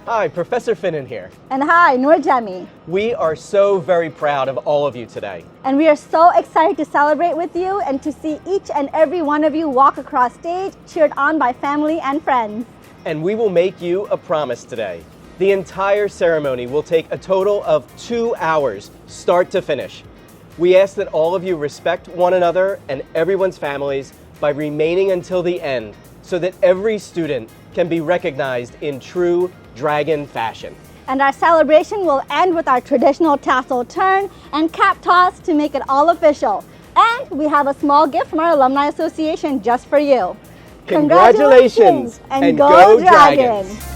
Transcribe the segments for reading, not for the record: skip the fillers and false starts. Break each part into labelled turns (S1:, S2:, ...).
S1: Hi, Professor Finnan here.
S2: And hi, Nurjami.
S1: We are so very proud of all of you today.
S2: And we are so excited to celebrate with you and to see each and every one of you walk across stage, cheered on by family and friends.
S1: And we will make you a promise today. The entire ceremony will take a total of 2 hours, start to finish. We ask that all of you respect one another and everyone's families by remaining until the end so that every student can be recognized in true dragon fashion.
S2: And our celebration will end with our traditional tassel turn and cap toss to make it all official. And we have a small gift from our Alumni Association just for you.
S1: Congratulations and go Dragons!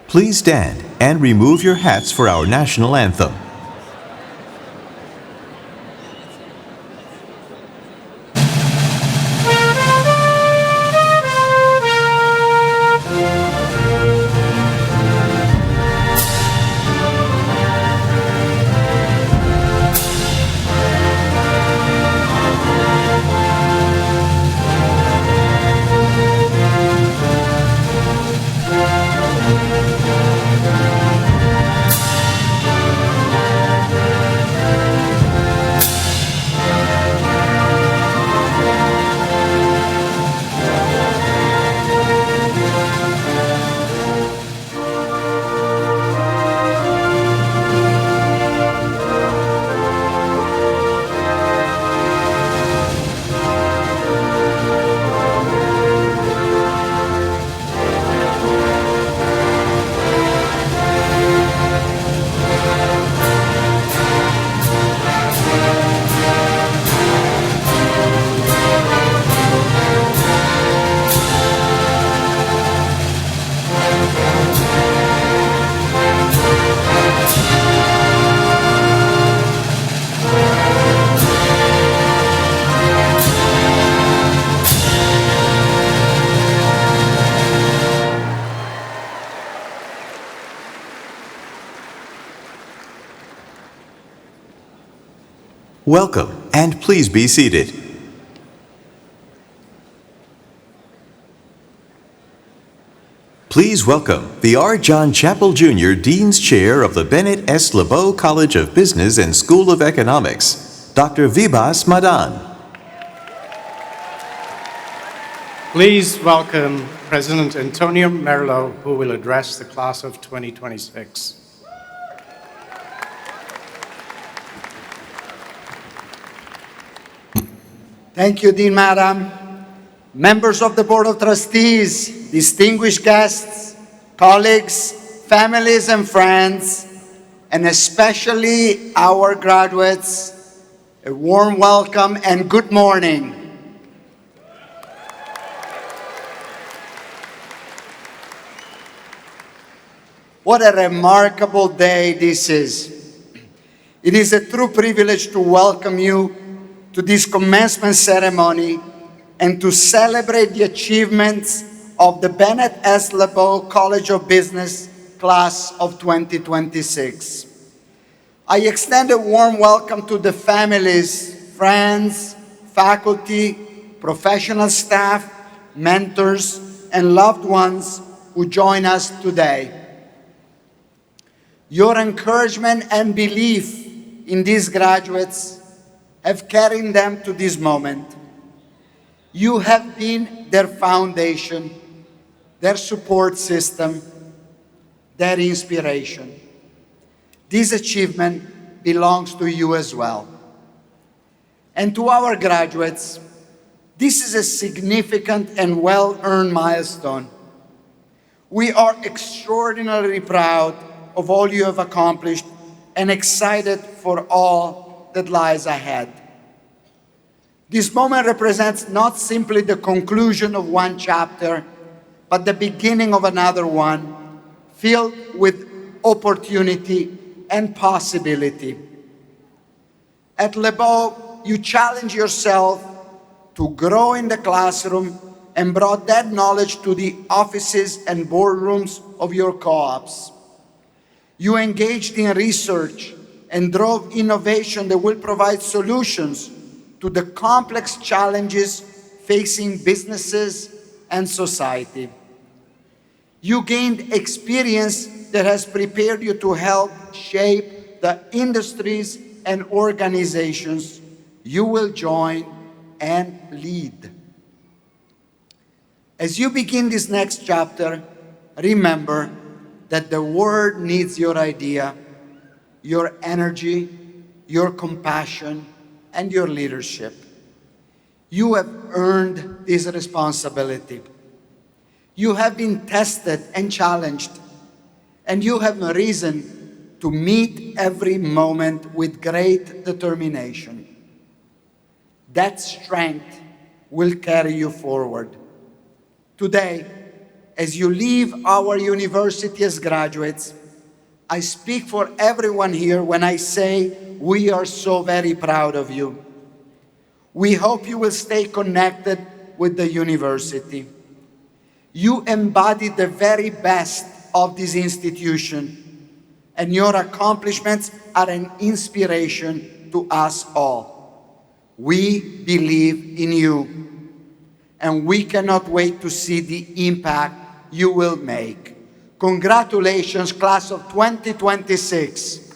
S3: Please stand and remove your hats for our national anthem. Welcome, and please be seated. Please welcome the R. John Chappell Jr. Dean's Chair of the Bennett S. Lebow College of Business and School of Economics, Dr. Vibhas Madan.
S4: Please welcome President Antonio Merlo, who will address the class of 2026.
S5: Thank you, Dean Madam. Members of the Board of Trustees, distinguished guests, colleagues, families, and friends, and especially our graduates, a warm welcome and good morning. What a remarkable day this is. It is a true privilege to welcome you to this commencement ceremony and to celebrate the achievements of the Bennett S. Lebow College of Business class of 2026. I extend a warm welcome to the families, friends, faculty, professional staff, mentors, and loved ones who join us today. Your encouragement and belief in these graduates have carried them to this moment. You have been their foundation, their support system, their inspiration. This achievement belongs to you as well. And to our graduates, this is a significant and well-earned milestone. We are extraordinarily proud of all you have accomplished and excited for all that lies ahead. This moment represents not simply the conclusion of one chapter, but the beginning of another one, filled with opportunity and possibility. At Lebow, you challenge yourself to grow in the classroom and brought that knowledge to the offices and boardrooms of your co-ops. You engaged in research and drove innovation that will provide solutions to the complex challenges facing businesses and society. You gained experience that has prepared you to help shape the industries and organizations you will join and lead. As you begin this next chapter, remember that the world needs your idea, your energy, your compassion, and your leadership. You have earned this responsibility. You have been tested and challenged, and you have reason to meet every moment with great determination. That strength will carry you forward. Today, as you leave our university as graduates, I speak for everyone here when I say we are so very proud of you. We hope you will stay connected with the university. You embody the very best of this institution, and your accomplishments are an inspiration to us all. We believe in you, and we cannot wait to see the impact you will make. Congratulations, class of 2026.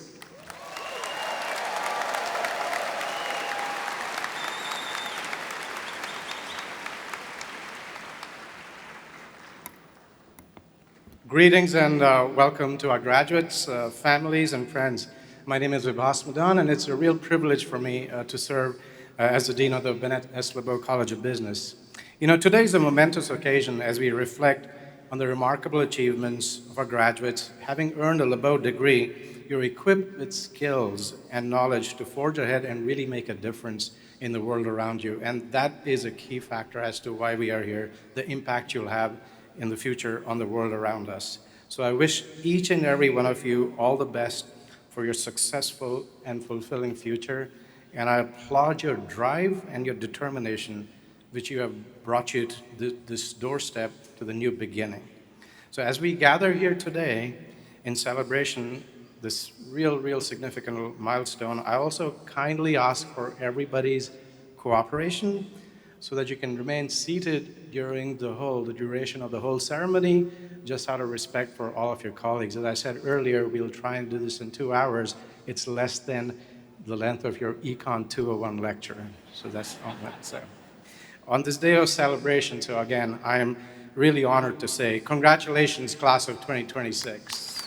S4: Greetings and welcome to our graduates, families, and friends. My name is Lebow, and it's a real privilege for me to serve as the Dean of the Bennett S. Lebow College of Business. You know, today is a momentous occasion as we reflect on the remarkable achievements of our graduates. Having earned a Lebow degree, you're equipped with skills and knowledge to forge ahead and really make a difference in the world around you. And that is a key factor as to why we are here, the impact you'll have in the future on the world around us. So I wish each and every one of you all the best for your successful and fulfilling future. And I applaud your drive and your determination, which you have brought you to this doorstep to the new beginning. So as we gather here today in celebration, this real significant milestone, I also kindly ask for everybody's cooperation so that you can remain seated during the duration of the whole ceremony, just out of respect for all of your colleagues. As I said earlier, we'll try and do this in 2 hours. It's less than the length of your Econ 201 lecture. So that's all that. So on this day of celebration, so again, I am really honored to say, congratulations, class of 2026.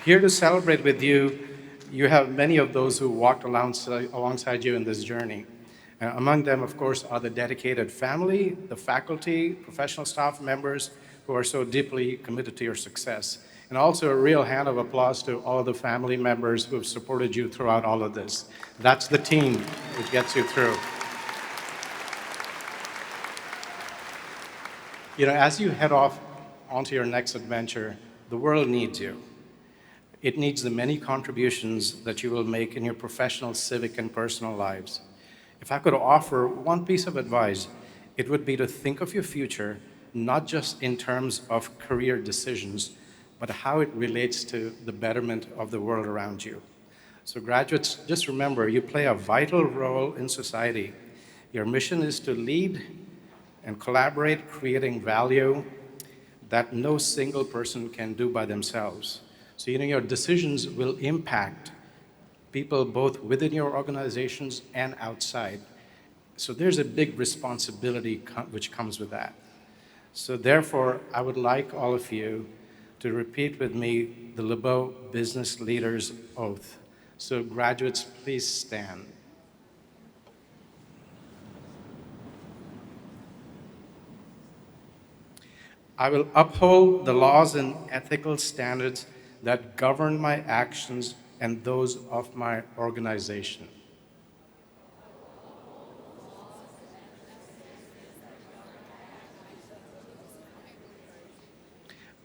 S4: Here to celebrate with you, you have many of those who walked alongside you in this journey. Among them, of course, are the dedicated family, the faculty, professional staff members who are so deeply committed to your success. And also a real hand of applause to all of the family members who have supported you throughout all of this. That's the team which gets you through. You know, as you head off onto your next adventure, the world needs you. It needs the many contributions that you will make in your professional, civic, and personal lives. If I could offer one piece of advice, it would be to think of your future not just in terms of career decisions, but how it relates to the betterment of the world around you. So graduates, just remember, you play a vital role in society. Your mission is to lead and collaborate, creating value that no single person can do by themselves. So, you know, your decisions will impact people both within your organizations and outside. So there's a big responsibility which comes with that. So therefore, I would like all of you to repeat with me the Lebow Business Leaders Oath. So graduates, please stand. I will uphold the laws and ethical standards that govern my actions and those of my organization.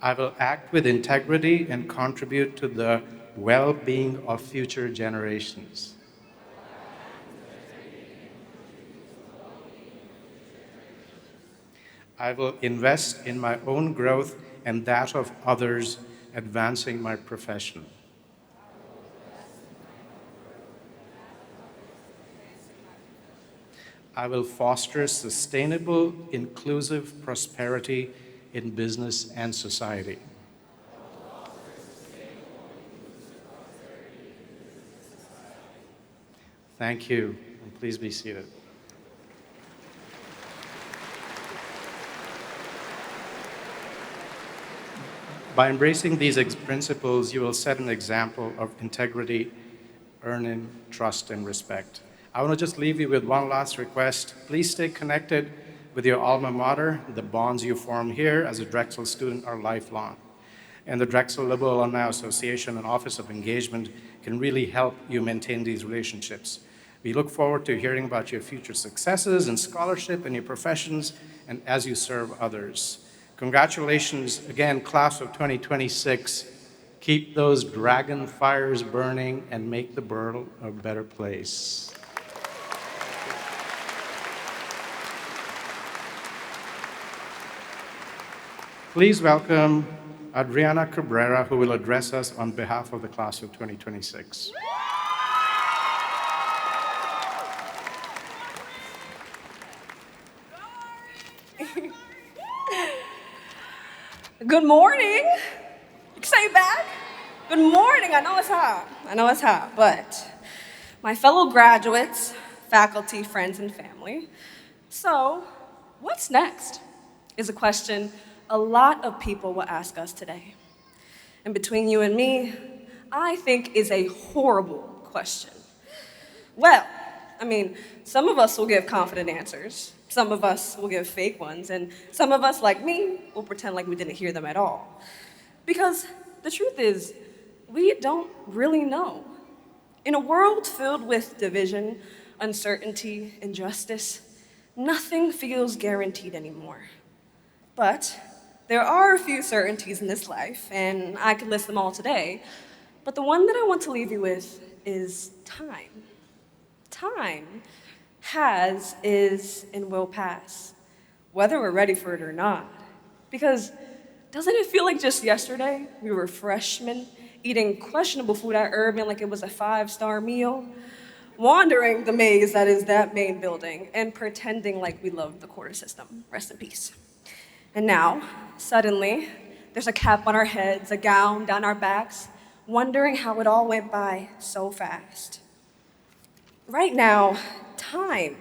S4: I will act with integrity and contribute to the well-being of future generations. I will invest in my own growth and that of others, advancing my profession. I will foster sustainable, inclusive prosperity in business and society. Thank you, and please be seated. By embracing these principles, you will set an example of integrity, earning trust and respect. I want to just leave you with one last request. Please stay connected with your alma mater. The bonds you form here as a Drexel student are lifelong. And the Drexel Lebow Alumni Association and Office of Engagement can really help you maintain these relationships. We look forward to hearing about your future successes in scholarship and your professions and as you serve others. Congratulations again, class of 2026. Keep those dragon fires burning and make the world a better place. Please welcome Adriana Cabrera, who will address us on behalf of the class of 2026.
S6: Good morning. You can say it back. Good morning. I know it's hot. But my fellow graduates, faculty, friends, and family. So, what's next? Is a question a lot of people will ask us today. And between you and me, I think is a horrible question. Well, some of us will give confident answers. Some of us will give fake ones, and some of us, like me, will pretend like we didn't hear them at all. Because the truth is, we don't really know. In a world filled with division, uncertainty, injustice, nothing feels guaranteed anymore. But there are a few certainties in this life, and I could list them all today, but the one that I want to leave you with is time. Time has, is, and will pass, whether we're ready for it or not. Because doesn't it feel like just yesterday we were freshmen eating questionable food at Urban like it was a 5-star meal, wandering the maze that is that main building, and pretending like we loved the quarter system. Rest in peace. And now, suddenly, there's a cap on our heads, a gown down our backs, wondering how it all went by so fast. Right now, time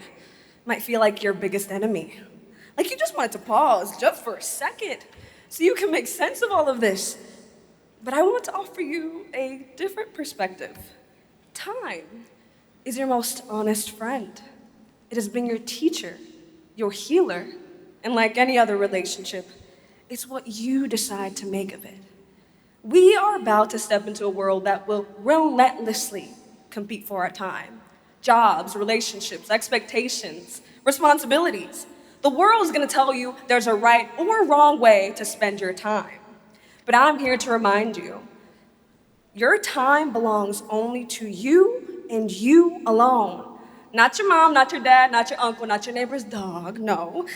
S6: might feel like your biggest enemy. Like you just wanted to pause just for a second so you can make sense of all of this. But I want to offer you a different perspective. Time is your most honest friend. It has been your teacher, your healer, and like any other relationship, it's what you decide to make of it. We are about to step into a world that will relentlessly compete for our time. Jobs, relationships, expectations, responsibilities. The world is going to tell you there's a right or wrong way to spend your time. But I'm here to remind you, your time belongs only to you and you alone. Not your mom, not your dad, not your uncle, not your neighbor's dog, no.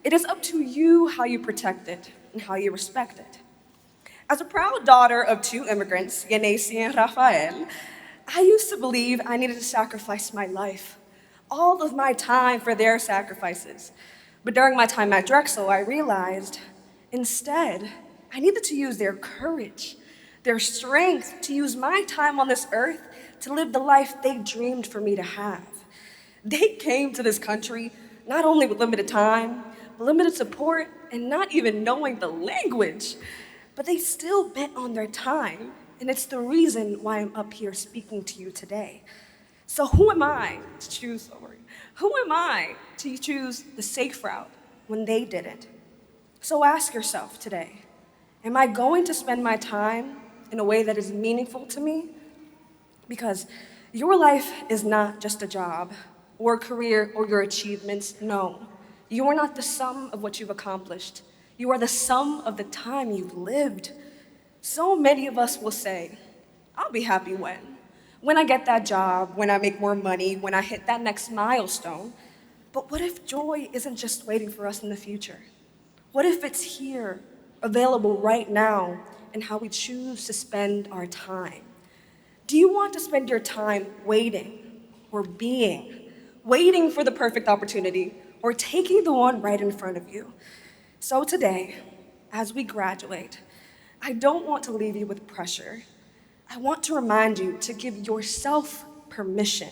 S6: It is up to you how you protect it and how you respect it. As a proud daughter of 2 immigrants, Yanesi and Rafael, I used to believe I needed to sacrifice my life, all of my time for their sacrifices. But during my time at Drexel, I realized instead, I needed to use their courage, their strength to use my time on this earth to live the life they dreamed for me to have. They came to this country not only with limited time, but limited support, and not even knowing the language, but they still bet on their time, and it's the reason why I'm up here speaking to you today. So who am I to choose the safe route when they didn't? So ask yourself today, am I going to spend my time in a way that is meaningful to me? Because your life is not just a job or a career or your achievements, no. You are not the sum of what you've accomplished. You are the sum of the time you've lived. So many of us will say, I'll be happy when I get that job, when I make more money, when I hit that next milestone. But what if joy isn't just waiting for us in the future? What if it's here, available right now, in how we choose to spend our time? Do you want to spend your time waiting or being, waiting for the perfect opportunity, or taking the one right in front of you? So today, as we graduate, I don't want to leave you with pressure. I want to remind you to give yourself permission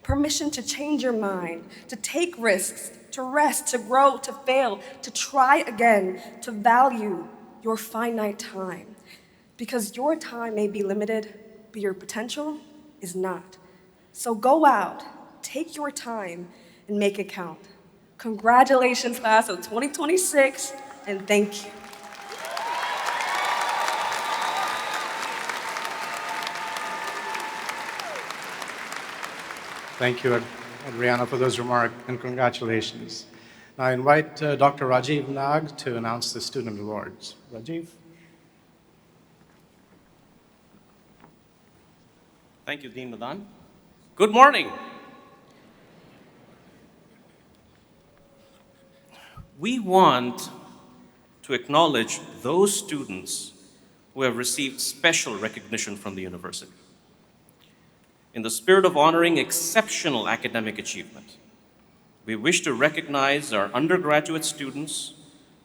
S6: to change your mind, to take risks, to rest, to grow, to fail, to try again, to value your finite time. Because your time may be limited, but your potential is not. So go out, take your time, and make it count. Congratulations, class of 2026, and thank you.
S4: Thank you, Adriana, for those remarks, and congratulations. Now I invite Dr. Rajiv Nag to announce the student awards. Rajiv?
S7: Thank you, Dean Madan. Good morning. We want to acknowledge those students who have received special recognition from the university. In the spirit of honoring exceptional academic achievement, we wish to recognize our undergraduate students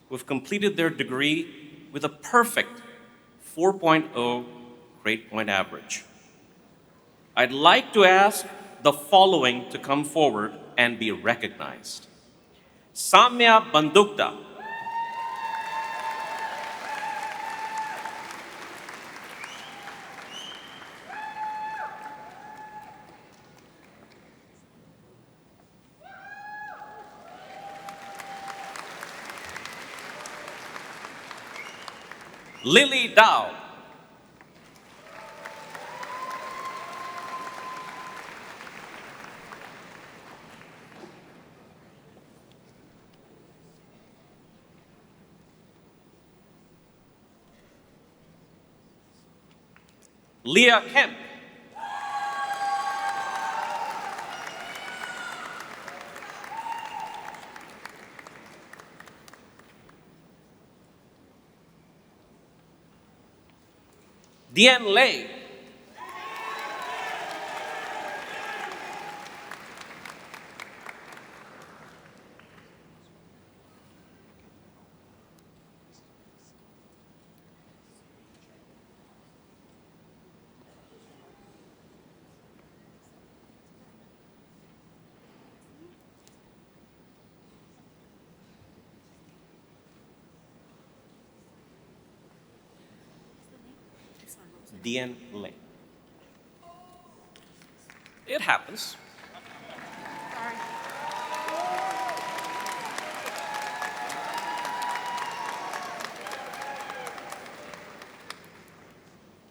S7: who have completed their degree with a perfect 4.0 grade point average. I'd like to ask the following to come forward and be recognized. Samya Bandukta. Lily Dow. Leah Kemp. Dian Lei. Dian Lei. It happens.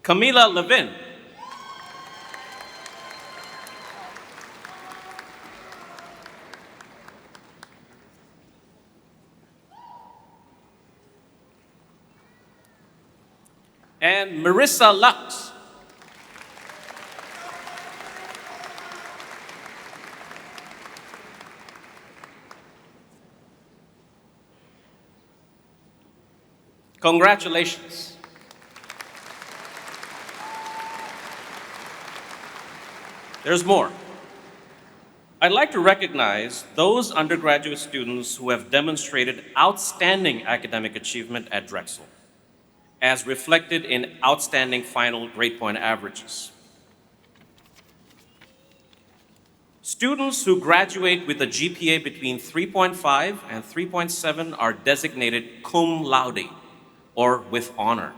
S7: Camila Levin. And Marissa Lux. Congratulations. There's more. I'd like to recognize those undergraduate students who have demonstrated outstanding academic achievement at Drexel, as reflected in outstanding final grade point averages. Students who graduate with a GPA between 3.5 and 3.7 are designated cum laude, or with honor.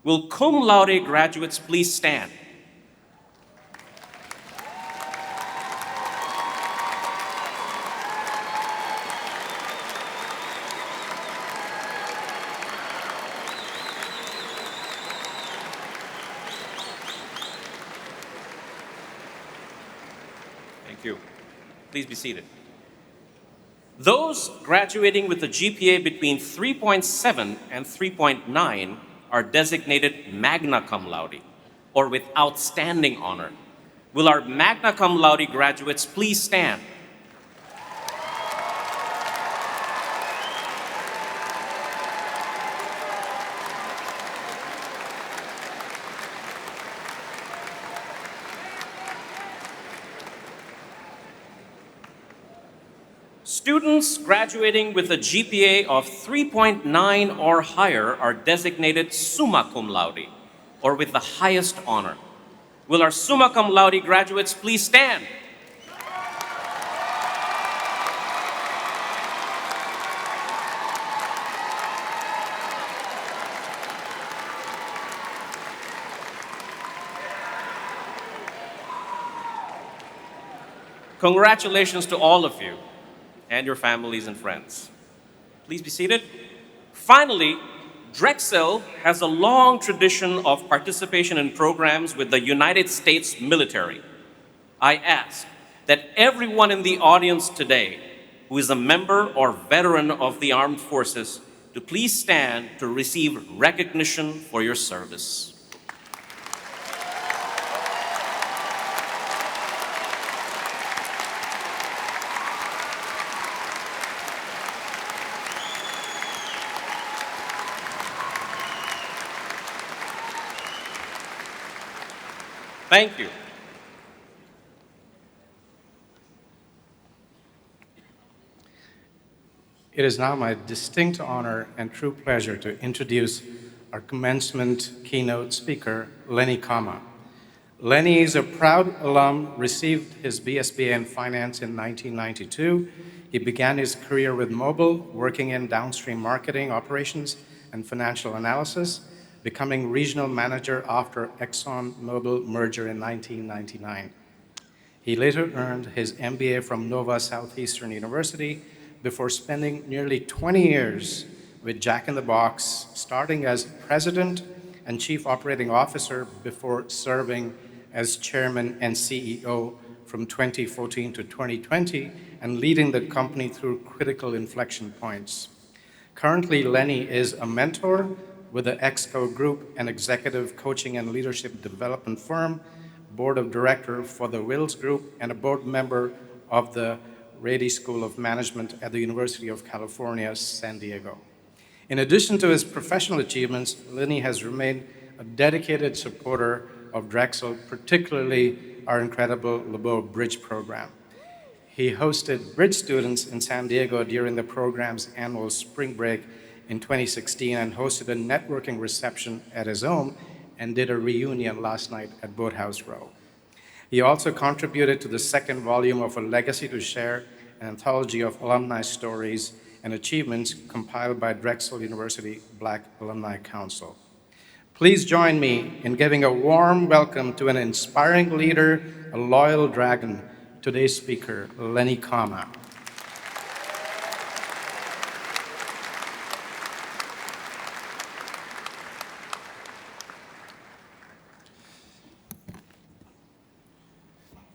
S7: Will cum laude graduates please stand? Thank you. Please be seated. Those graduating with a GPA between 3.7 and 3.9 are designated magna cum laude, or with outstanding honor. Will our magna cum laude graduates please stand? Students graduating with a GPA of 3.9 or higher are designated summa cum laude, or with the highest honor. Will our summa cum laude graduates please stand? Congratulations to all of you and your families and friends. Please be seated. Finally, Drexel has a long tradition of participation in programs with the United States military. I ask that everyone in the audience today who is a member or veteran of the armed forces to please stand to receive recognition for your service. Thank you.
S4: It is now my distinct honor and true pleasure to introduce our commencement keynote speaker, Lenny Kama. Lenny is a proud alum, received his BSBA in finance in 1992. He began his career with Mobil, working in downstream marketing operations and financial analysis, becoming regional manager after ExxonMobil merger in 1999. He later earned his MBA from Nova Southeastern University before spending nearly 20 years with Jack in the Box, starting as president and chief operating officer before serving as chairman and CEO from 2014 to 2020 and leading the company through critical inflection points. Currently, Lenny is a mentor with the Exco Group, an executive coaching and leadership development firm, board of director for the Wills Group, and a board member of the Rady School of Management at the University of California, San Diego. In addition to his professional achievements, Lenny has remained a dedicated supporter of Drexel, particularly our incredible Lebow Bridge program. He hosted bridge students in San Diego during the program's annual spring break in 2016 and hosted a networking reception at his home and did a reunion last night at Boathouse Row. He also contributed to the second volume of A Legacy to Share, an anthology of alumni stories and achievements compiled by Drexel University Black Alumni Council. Please join me in giving a warm welcome to an inspiring leader, a loyal dragon, today's speaker, Lenny Kama.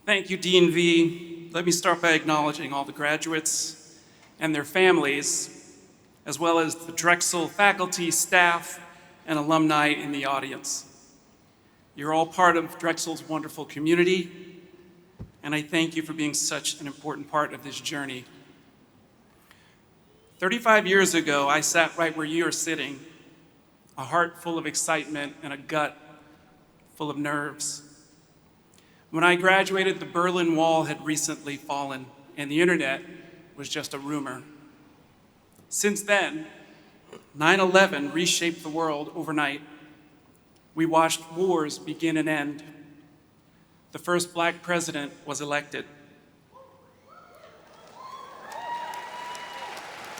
S8: Thank you, Dean V. Let me start by acknowledging all the graduates and their families, as well as the Drexel faculty, staff, and alumni in the audience. You're all part of Drexel's wonderful community, and I thank you for being such an important part of this journey. 35 years ago, I sat right where you are sitting, a heart full of excitement and a gut full of nerves. When I graduated, the Berlin Wall had recently fallen, and the internet was just a rumor. Since then, 9/11 reshaped the world overnight. We watched wars begin and end. The first Black president was elected.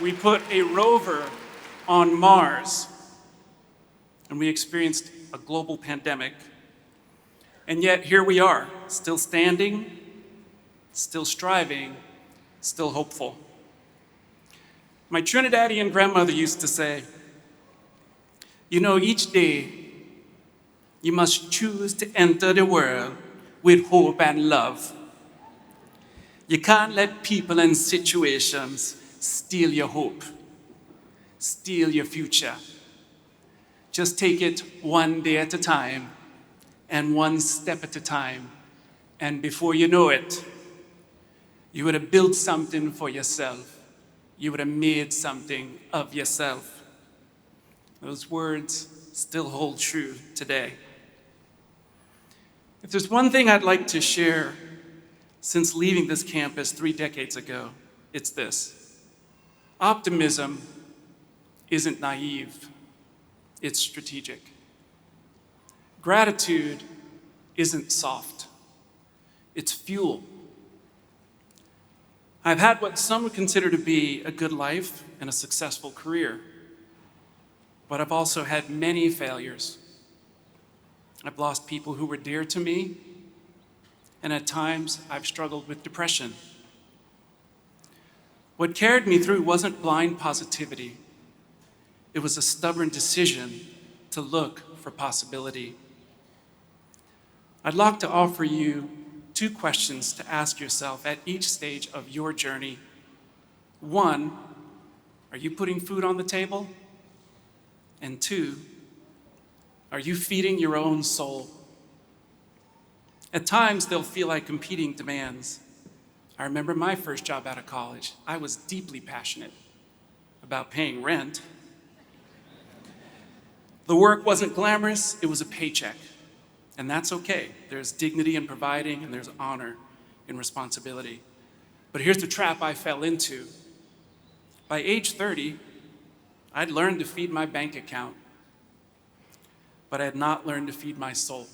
S8: We put a rover on Mars, and we experienced a global pandemic. And yet here we are, still standing, still striving, still hopeful. My Trinidadian grandmother used to say, you know, each day you must choose to enter the world with hope and love. You can't let people and situations steal your hope, steal your future. Just take it one day at a time and one step at a time. And before you know it, you would have built something for yourself. You would have made something of yourself. Those words still hold true today. If there's one thing I'd like to share since leaving this campus 3 decades ago, it's this. Optimism isn't naive, it's strategic. Gratitude isn't soft, it's fuel. I've had what some would consider to be a good life and a successful career, but I've also had many failures. I've lost people who were dear to me, and at times I've struggled with depression. What carried me through wasn't blind positivity. It was a stubborn decision to look for possibility. I'd like to offer you 2 questions to ask yourself at each stage of your journey. 1, are you putting food on the table? And 2, are you feeding your own soul? At times, they'll feel like competing demands. I remember my first job out of college. I was deeply passionate about paying rent. The work wasn't glamorous, it was a paycheck. And that's okay. There's dignity in providing, and there's honor in responsibility. But here's the trap I fell into. By age 30, I'd learned to feed my bank account, but I had not learned to feed my soul.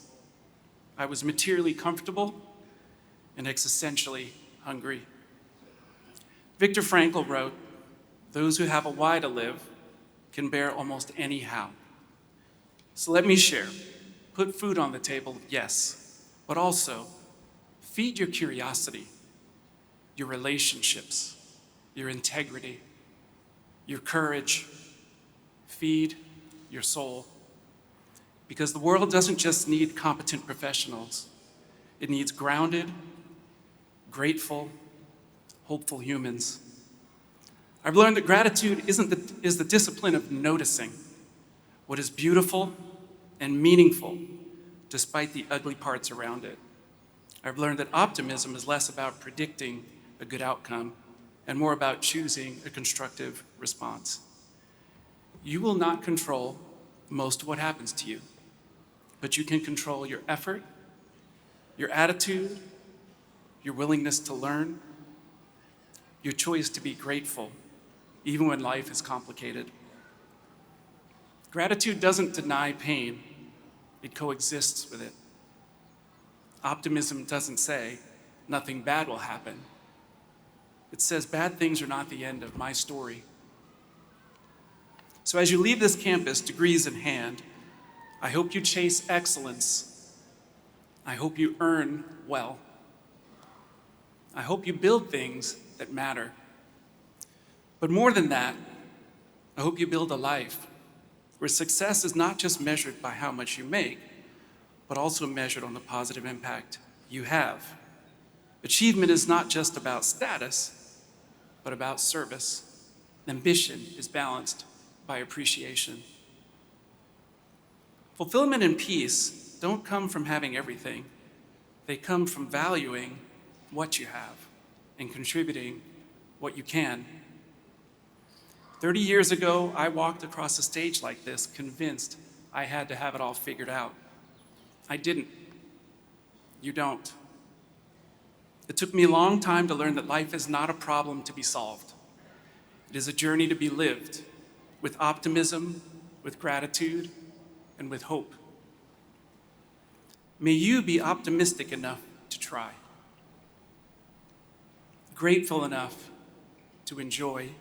S8: I was materially comfortable and existentially hungry. Viktor Frankl wrote, "Those who have a why to live can bear almost any how." So let me share. Put food on the table, yes, but also feed your curiosity, your relationships, your integrity, your courage. Feed your soul. Because the world doesn't just need competent professionals. It needs grounded, grateful, hopeful humans. I've learned that gratitude is the discipline of noticing what is beautiful and meaningful despite the ugly parts around it. I've learned that optimism is less about predicting a good outcome and more about choosing a constructive response. You will not control most of what happens to you, but you can control your effort, your attitude, your willingness to learn, your choice to be grateful, even when life is complicated. Gratitude doesn't deny pain, it coexists with it. Optimism doesn't say nothing bad will happen. It says bad things are not the end of my story. So as you leave this campus, degrees in hand, I hope you chase excellence. I hope you earn well. I hope you build things that matter. But more than that, I hope you build a life where success is not just measured by how much you make, but also measured on the positive impact you have. Achievement is not just about status, but about service. Ambition is balanced by appreciation. Fulfillment and peace don't come from having everything. They come from valuing what you have and contributing what you can. 30 years ago, I walked across a stage like this, convinced I had to have it all figured out. I didn't. You don't. It took me a long time to learn that life is not a problem to be solved. It is a journey to be lived with optimism, with gratitude, and with hope. May you be optimistic enough to try, grateful enough to enjoy,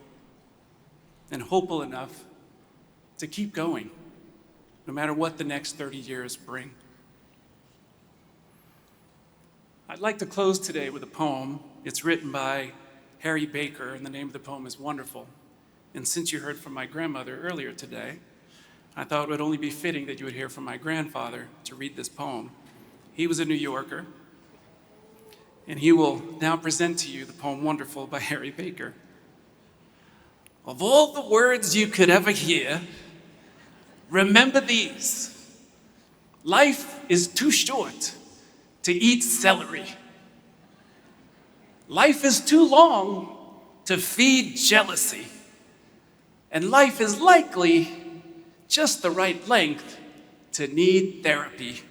S8: and hopeful enough to keep going, no matter what the next 30 years bring. I'd like to close today with a poem. It's written by Harry Baker, and the name of the poem is Wonderful. And since you heard from my grandmother earlier today, I thought it would only be fitting that you would hear from my grandfather to read this poem. He was a New Yorker, and he will now present to you the poem Wonderful by Harry Baker. Of all the words you could ever hear, remember these. Life is too short to eat celery. Life is too long to feed jealousy. And life is likely just the right length to need therapy.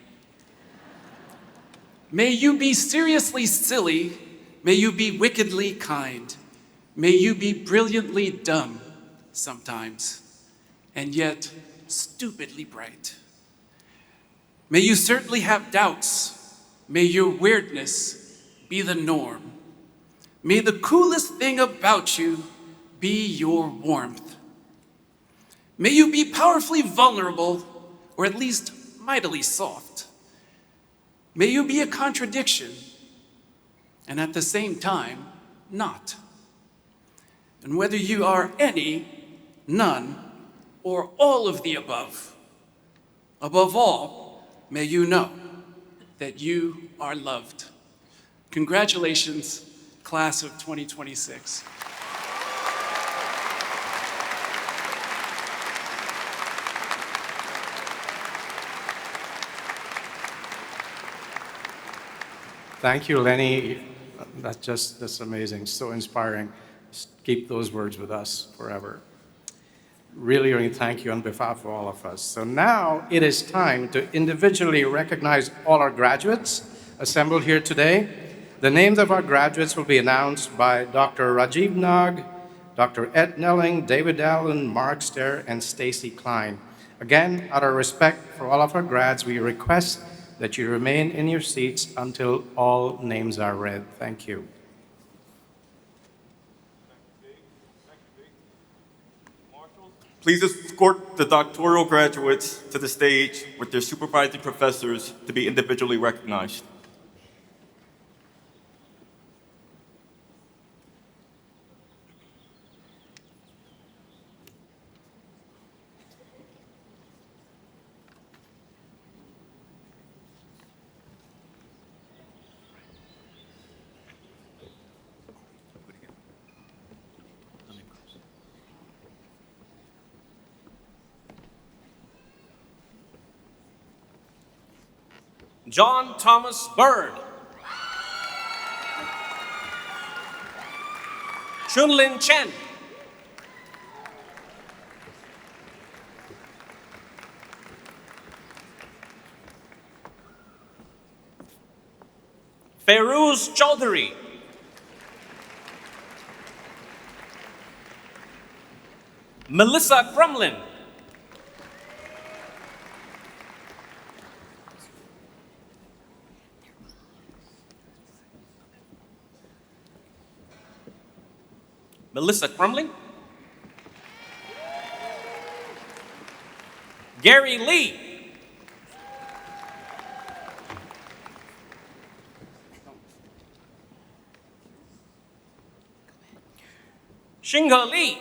S8: May you be seriously silly. May you be wickedly kind. May you be brilliantly dumb sometimes, and yet stupidly bright. May you certainly have doubts. May your weirdness be the norm. May the coolest thing about you be your warmth. May you be powerfully vulnerable, or at least mightily soft. May you be a contradiction, and at the same time, not. And whether you are any, none, or all of the above all, may you know that you are loved. Congratulations, class of 2026.
S4: Thank you, Lenny. That's amazing, so inspiring. Just keep those words with us forever. Really, really thank you on behalf of all of us. So now it is time to individually recognize all our graduates assembled here today. The names of our graduates will be announced by Dr. Rajiv Nag, Dr. Ed Nelling, David Allen, Mark Stair, and Stacy Klein. Again, out of respect for all of our grads, we request that you remain in your seats until all names are read. Thank you.
S9: Please escort the doctoral graduates to the stage with their supervising professors to be individually recognized.
S7: John Thomas Bird. Chunlin Chen. Feroz Chaudhary. Melissa Crumlin. Melissa Crumlin. Gary Lee. Xinghe Li.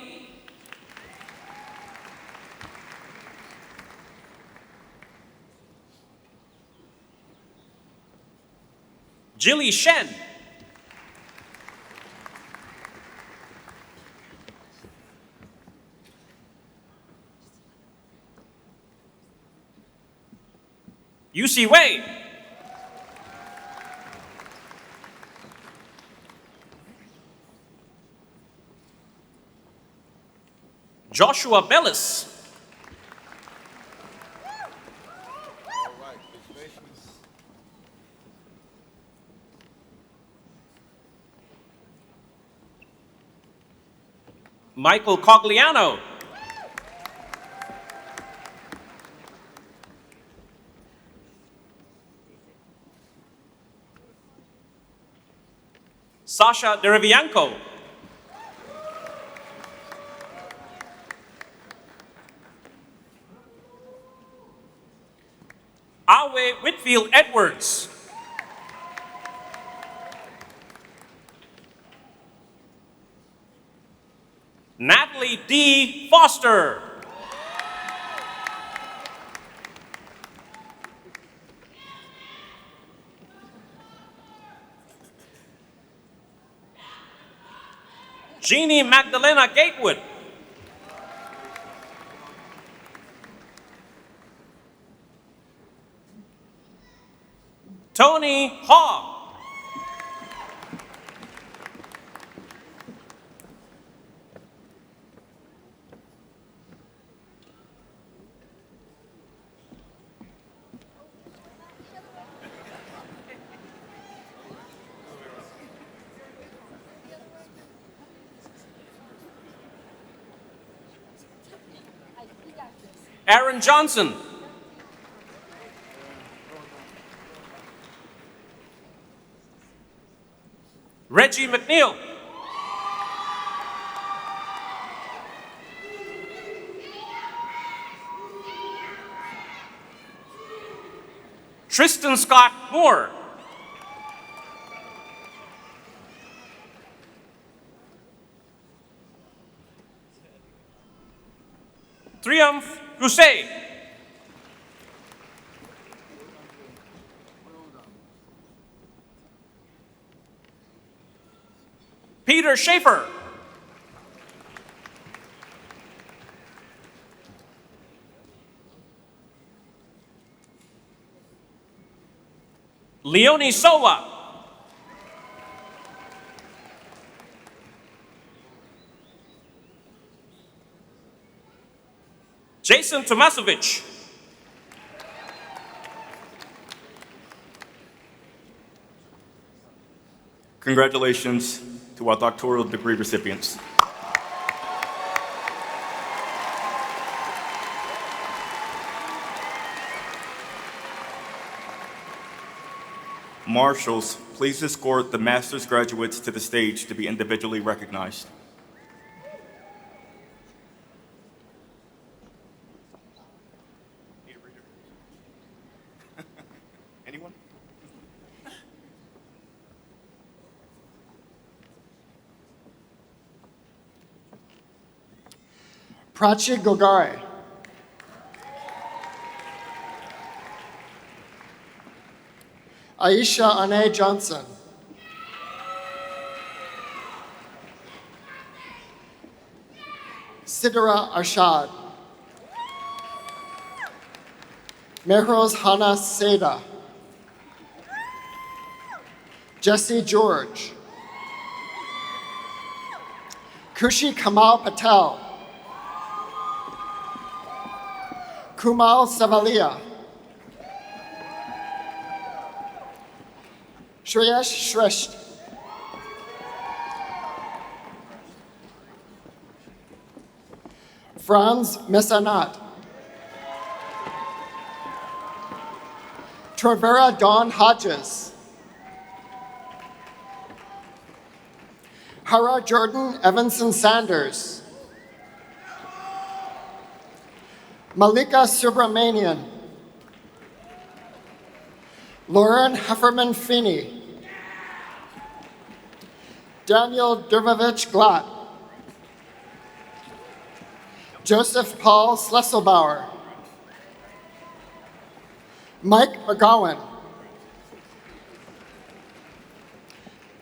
S7: Jilly Shen. UC Wei. Joshua Bellis. Michael Cogliano. Sasha Derevianko. Awe Whitfield Edwards. Natalie D. Foster. Jeannie Magdalena Gatewood. Tony Hogg. Aaron Johnson. Reggie McNeil. Tristan Scott Moore. Triumph Gusay. Peter Schaefer. Leonie Sowa. Jason Tomasovich.
S9: Congratulations to our doctoral degree recipients. Marshals, please escort the master's graduates to the stage to be individually recognized. Anyone?
S10: Prachi Gogare. Aisha Ane Johnson. Sidra Arshad. Mehroz Hana Seda. Jesse George. Kushi Kamal Patel. Kumal Savalia. Shreyesh Shresht. Franz Mesanat. Travera Dawn Hodges. Hara Jordan Evanson Sanders. Malika Subramanian. Lauren Hefferman Feeney. Daniel Dervovich Glatt. Joseph Paul Slesselbauer. Mike McGowan.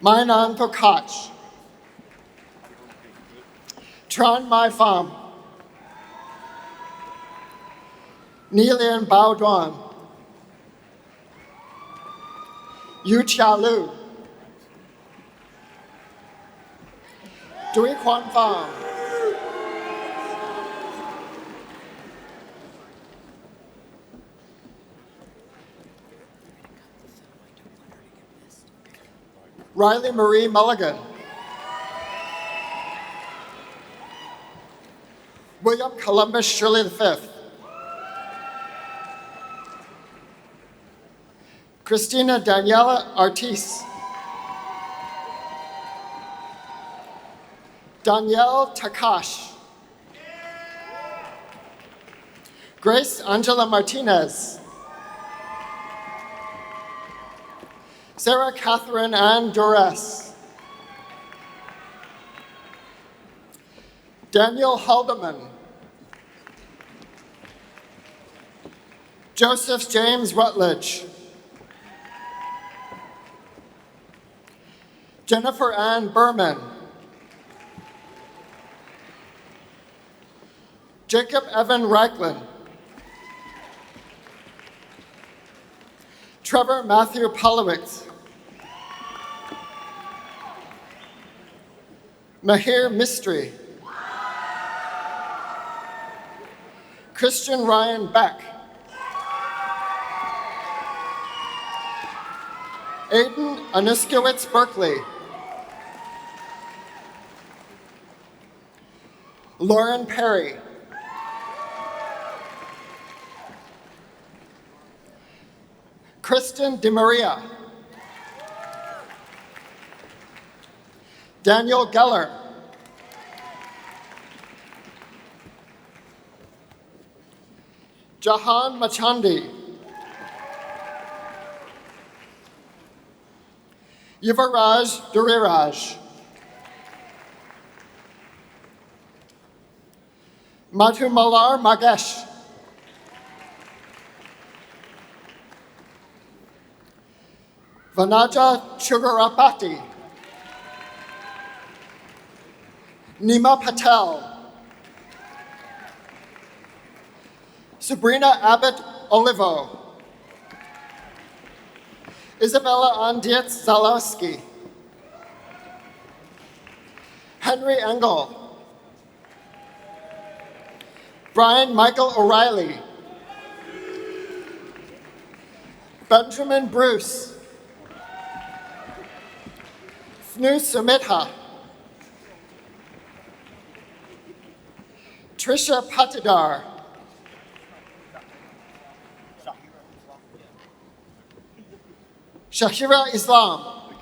S10: Mainan Tokach. Tran Mai Pham. Nilian Bao Duan. Yu Chia Lu. Dui Quan Pham. Riley Marie Mulligan. William Columbus Shirley V. Christina Daniela Artis. Danielle Takash. Grace Angela Martinez. Sarah Catherine Ann Dores. Daniel Haldeman. Joseph James Rutledge. Jennifer Ann Berman. Jacob Evan Reichland. Trevor Matthew Polowitz. Mahir Mistry. Christian Ryan Beck. Aiden Aniskowitz Berkeley. Lauren Perry. Kristen DeMaria. Daniel Geller. Jahan Machandi. Yuvaraj Duriraj. Madhumalar Magesh. Vanaja Chugarapati. Nima Patel, Sabrina Abbott Olivo, Isabella Andietz Zalowski, Henry Engel, Brian Michael O'Reilly, Benjamin Bruce, Fnu Sumitha, Trisha Patidar, Shahira Islam,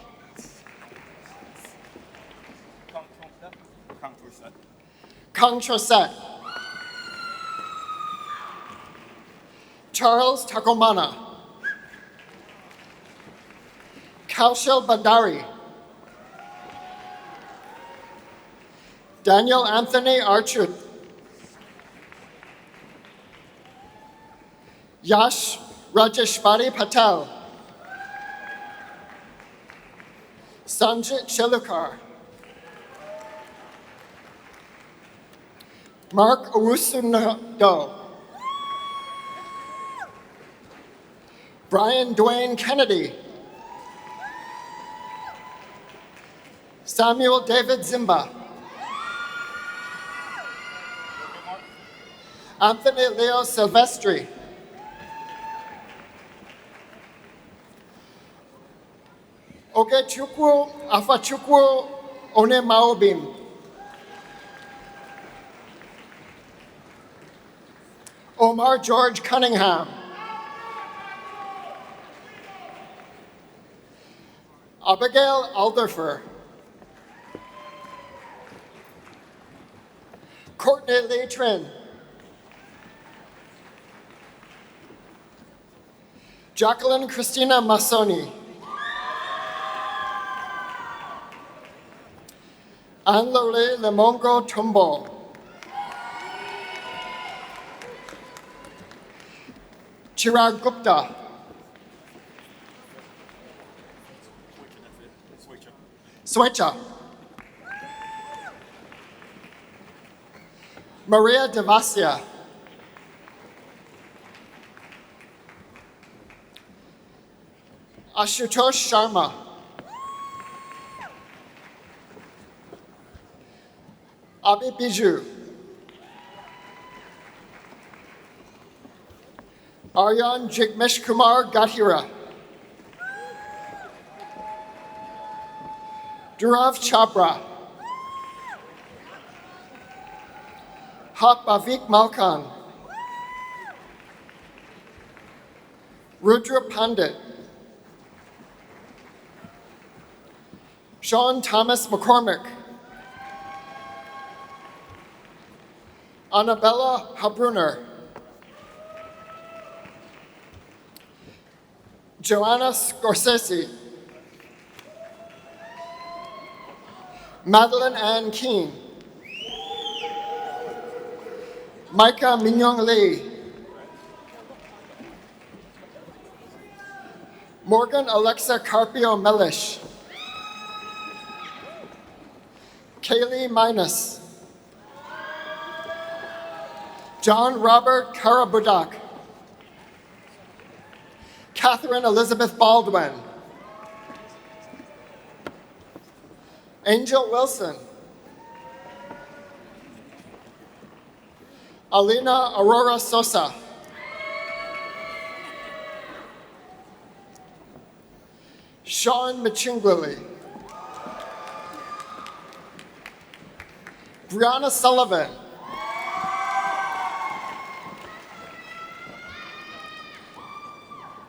S10: Kang Trosette, Charles Takomana, Kaushal Bandari, Daniel Anthony Archut, Yash Rajeshwari Patel, Sanjit Shelukar, Mark Owusundo, Brian Dwayne Kennedy, Samuel David Zimba, Anthony Leo Silvestri, Ogechukwu Afachukwu Onemaobim, Omar George Cunningham, Abigail Alderfer, Courtney Lee Trin, Jacqueline Christina Massoni, Anne-Lore Lemongo Tumbo, Chirag Gupta, Swecha, Maria Devasia, Ashutosh Sharma, Abi Biju, Aryan Jigmesh Kumar Gathira, Durav Chhabra, Hak Bhavik Malkan, Rudra Pandit, Sean Thomas McCormick, Annabella Habruner, Joanna Scorsese, Madeline Ann Keene, Micah Minyong Lee, Morgan Alexa Carpio Melish, Kaylee Minus, John Robert Karabudak, Catherine Elizabeth Baldwin, Angel Wilson, Alina Aurora Sosa, Sean Machingwili, Brianna Sullivan,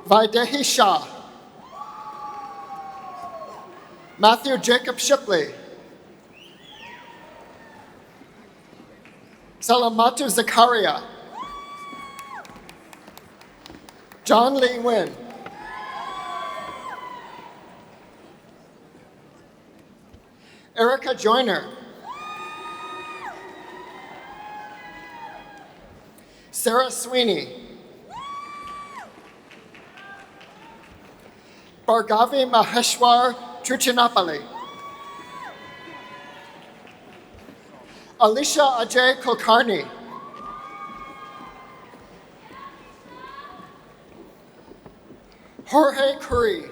S10: Vaidehi Shah, Matthew Jacob Shipley, Salamatu Zakaria, John Lee Nguyen, Erica Joyner, Sarah Sweeney, Bhargavi Maheshwar Truchinapalli, Alicia Ajay Kulkarni. Jorge Curry.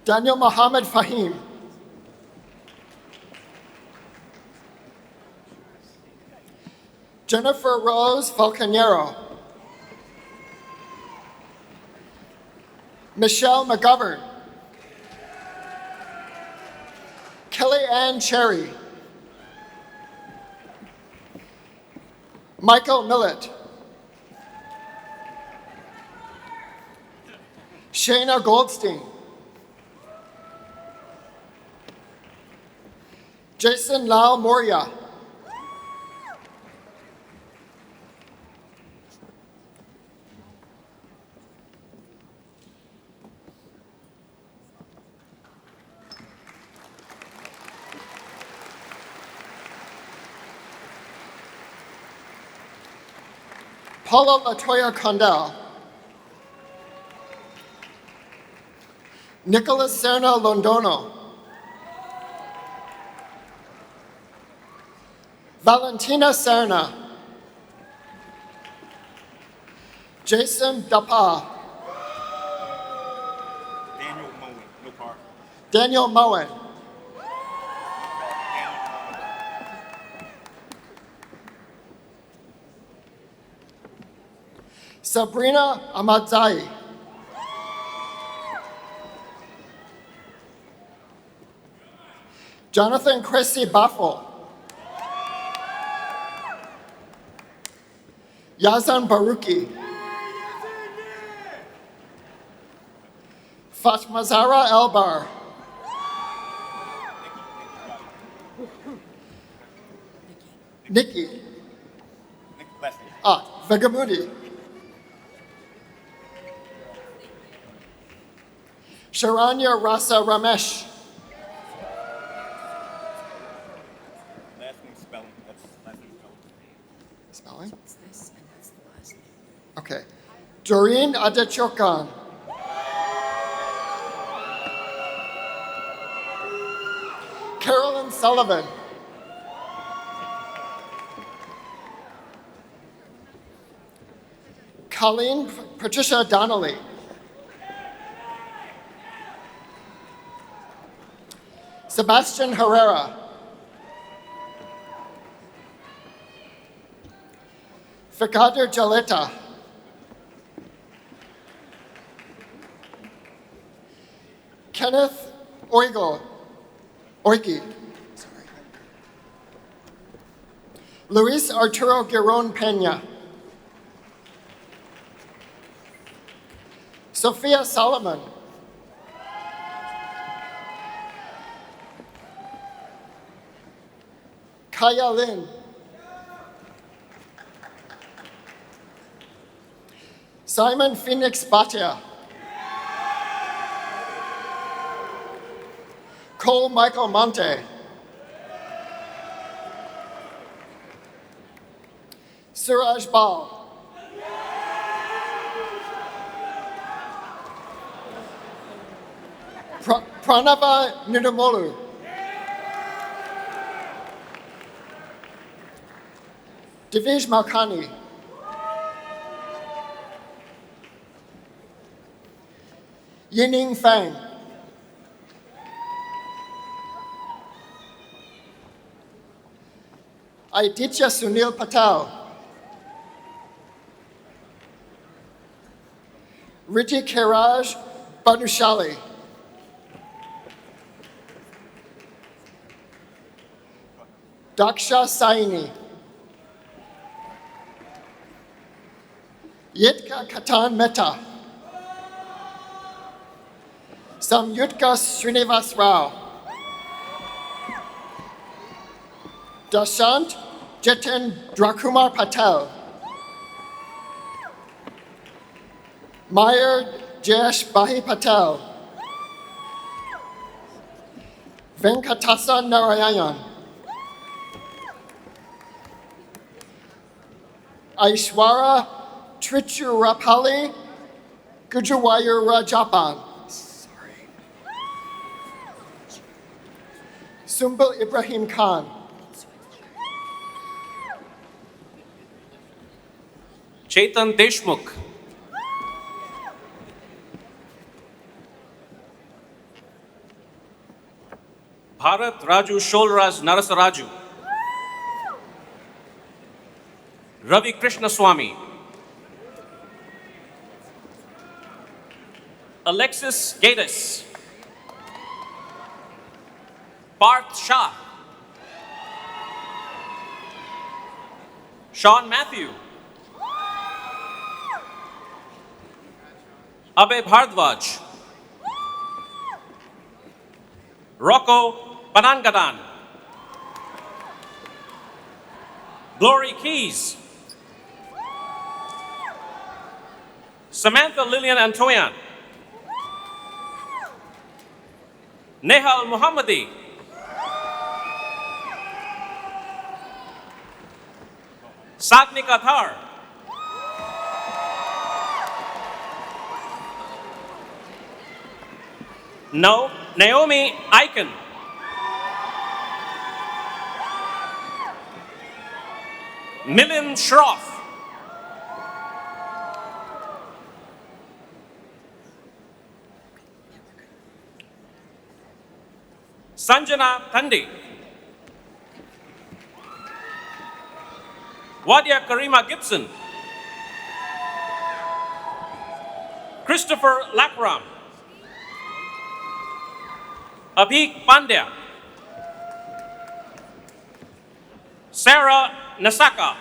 S10: Daniel Mohammed Fahim. Jennifer Rose Falconero. Michelle McGovern. Kelly Ann Cherry. Michael Millett. Shayna Goldstein. Jason Lau Moria. Paula Latoya Condell. Nicholas Serna Londono. Valentina Serna. Jason Dapa.
S9: Daniel Moen, no car.
S10: Daniel Moen. Sabrina Ahmadzai. Jonathan Chrissy Baffel. Yazan Baruki. Fatma Zara Elbar. Nikki. Vegamudi. Sharanya Rasa Ramesh.
S9: Last name spelling. That's last name spelling.
S10: Spelling? Okay. Doreen Adechokan. Carolyn Sullivan. Colleen Patricia Donnelly. Sebastian Herrera. Fikader Jaleta. Kenneth Oigi. Luis Arturo Giron Pena. Sophia Solomon. Kaya Lin. Simon Phoenix Bhatia. Cole Michael Monte. Suraj Bal. Pranava Nidamolu. Divish Malkani. Yining Fang. Aditya Sunil Patel. Riji Keraj Banushali. Daksha Saini. Yitka Katan Mehta. Samyutka Srinivas Rao. Dashant Jiten Drakumar Patel. Meyer Jayesh Bahi Patel. Venkatasa Narayanan. Aishwara Trichurapalli Gujawayur Rajapan. Sumbul Ibrahim Khan,
S7: Chetan Deshmukh, Bharat Raju Sholraj Narasaraju, Ravi Krishna Swami, Alexis Gatus, Parth Shah, Sean Matthew, Abhay Bhardwaj, Rocco Panangadan, Glory Keys, Samantha Lillian Antoyan, Nehal Muhammadi, Satnika Thar, Naomi Aiken, Milind Shroff, Sanjana Thandi, Wadia Karima Gibson, Christopher Lakram, Abhik Pandya, Sarah Nasaka,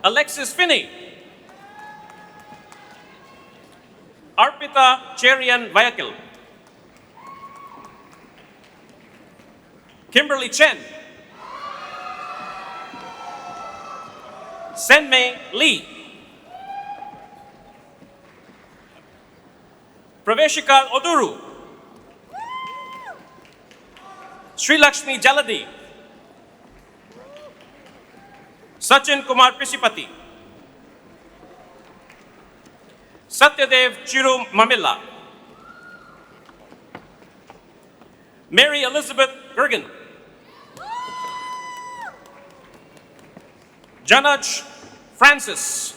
S7: Alexis Finney, Arpita Cherian Vayakil, Kimberly Chen, Senmei Lee, Praveshika Oduru, Sri Lakshmi Jaladi, Sachin Kumar Pisipati, Satyadev Chiru Mamilla, Mary Elizabeth Gergen, Janaj Francis,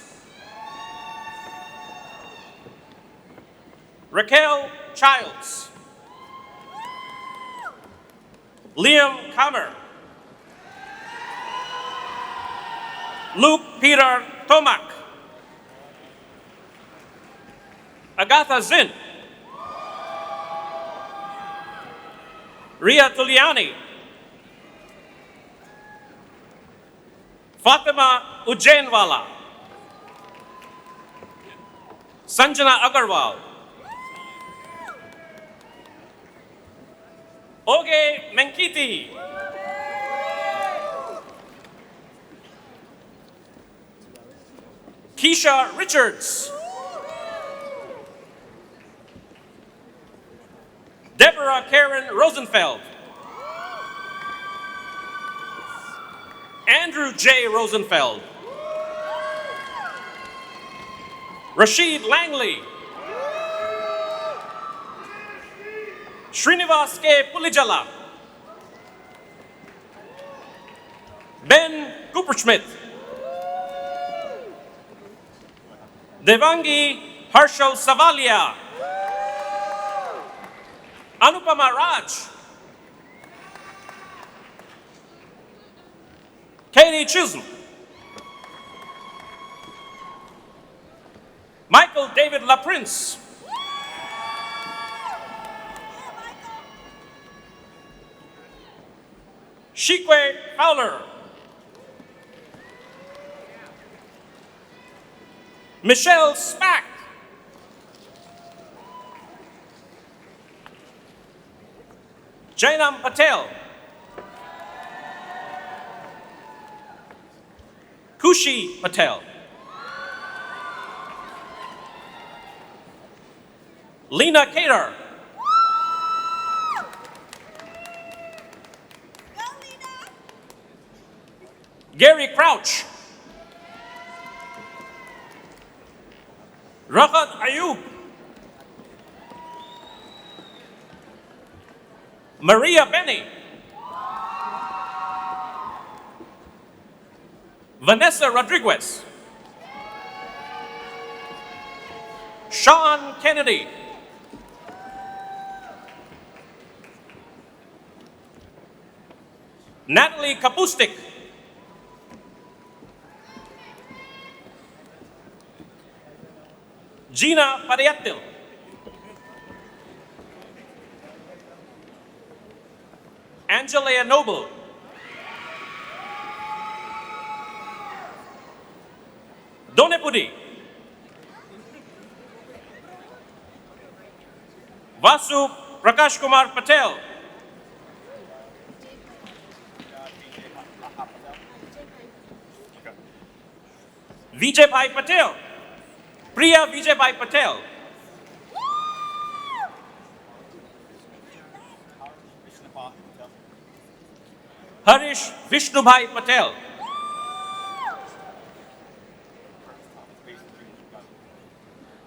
S7: Raquel Childs, Liam Kammer, Luke Peter Tomak, Agatha Zinn, Ria Tuliani, Fatima Ujjainwala, Sanjana Agarwal, Oge Menkiti, Keisha Richards, Deborah Karen Rosenfeld, Andrew J. Rosenfeld, Rashid Langley, Srinivas K. Pulijala, Ben Cooperschmidt, Devangi Harshal Savalia, Anupama Raj, Katie Chisholm, Michael David LaPrince, Shikwe Fowler, Michelle Spack, Jainam Patel, Kushi Patel, Lena Kader, Gary Crouch, Rahat Ayub, Maria Benny. Vanessa Rodriguez. Sean Kennedy. Natalie Kapustik. Gina Pariatil. Angela Noble. Donepudi. Vasu Prakash Kumar Patel. Vijay Bhai Patel. Priya Vijay Bhai Patel. Harish Vishnubhai Patel.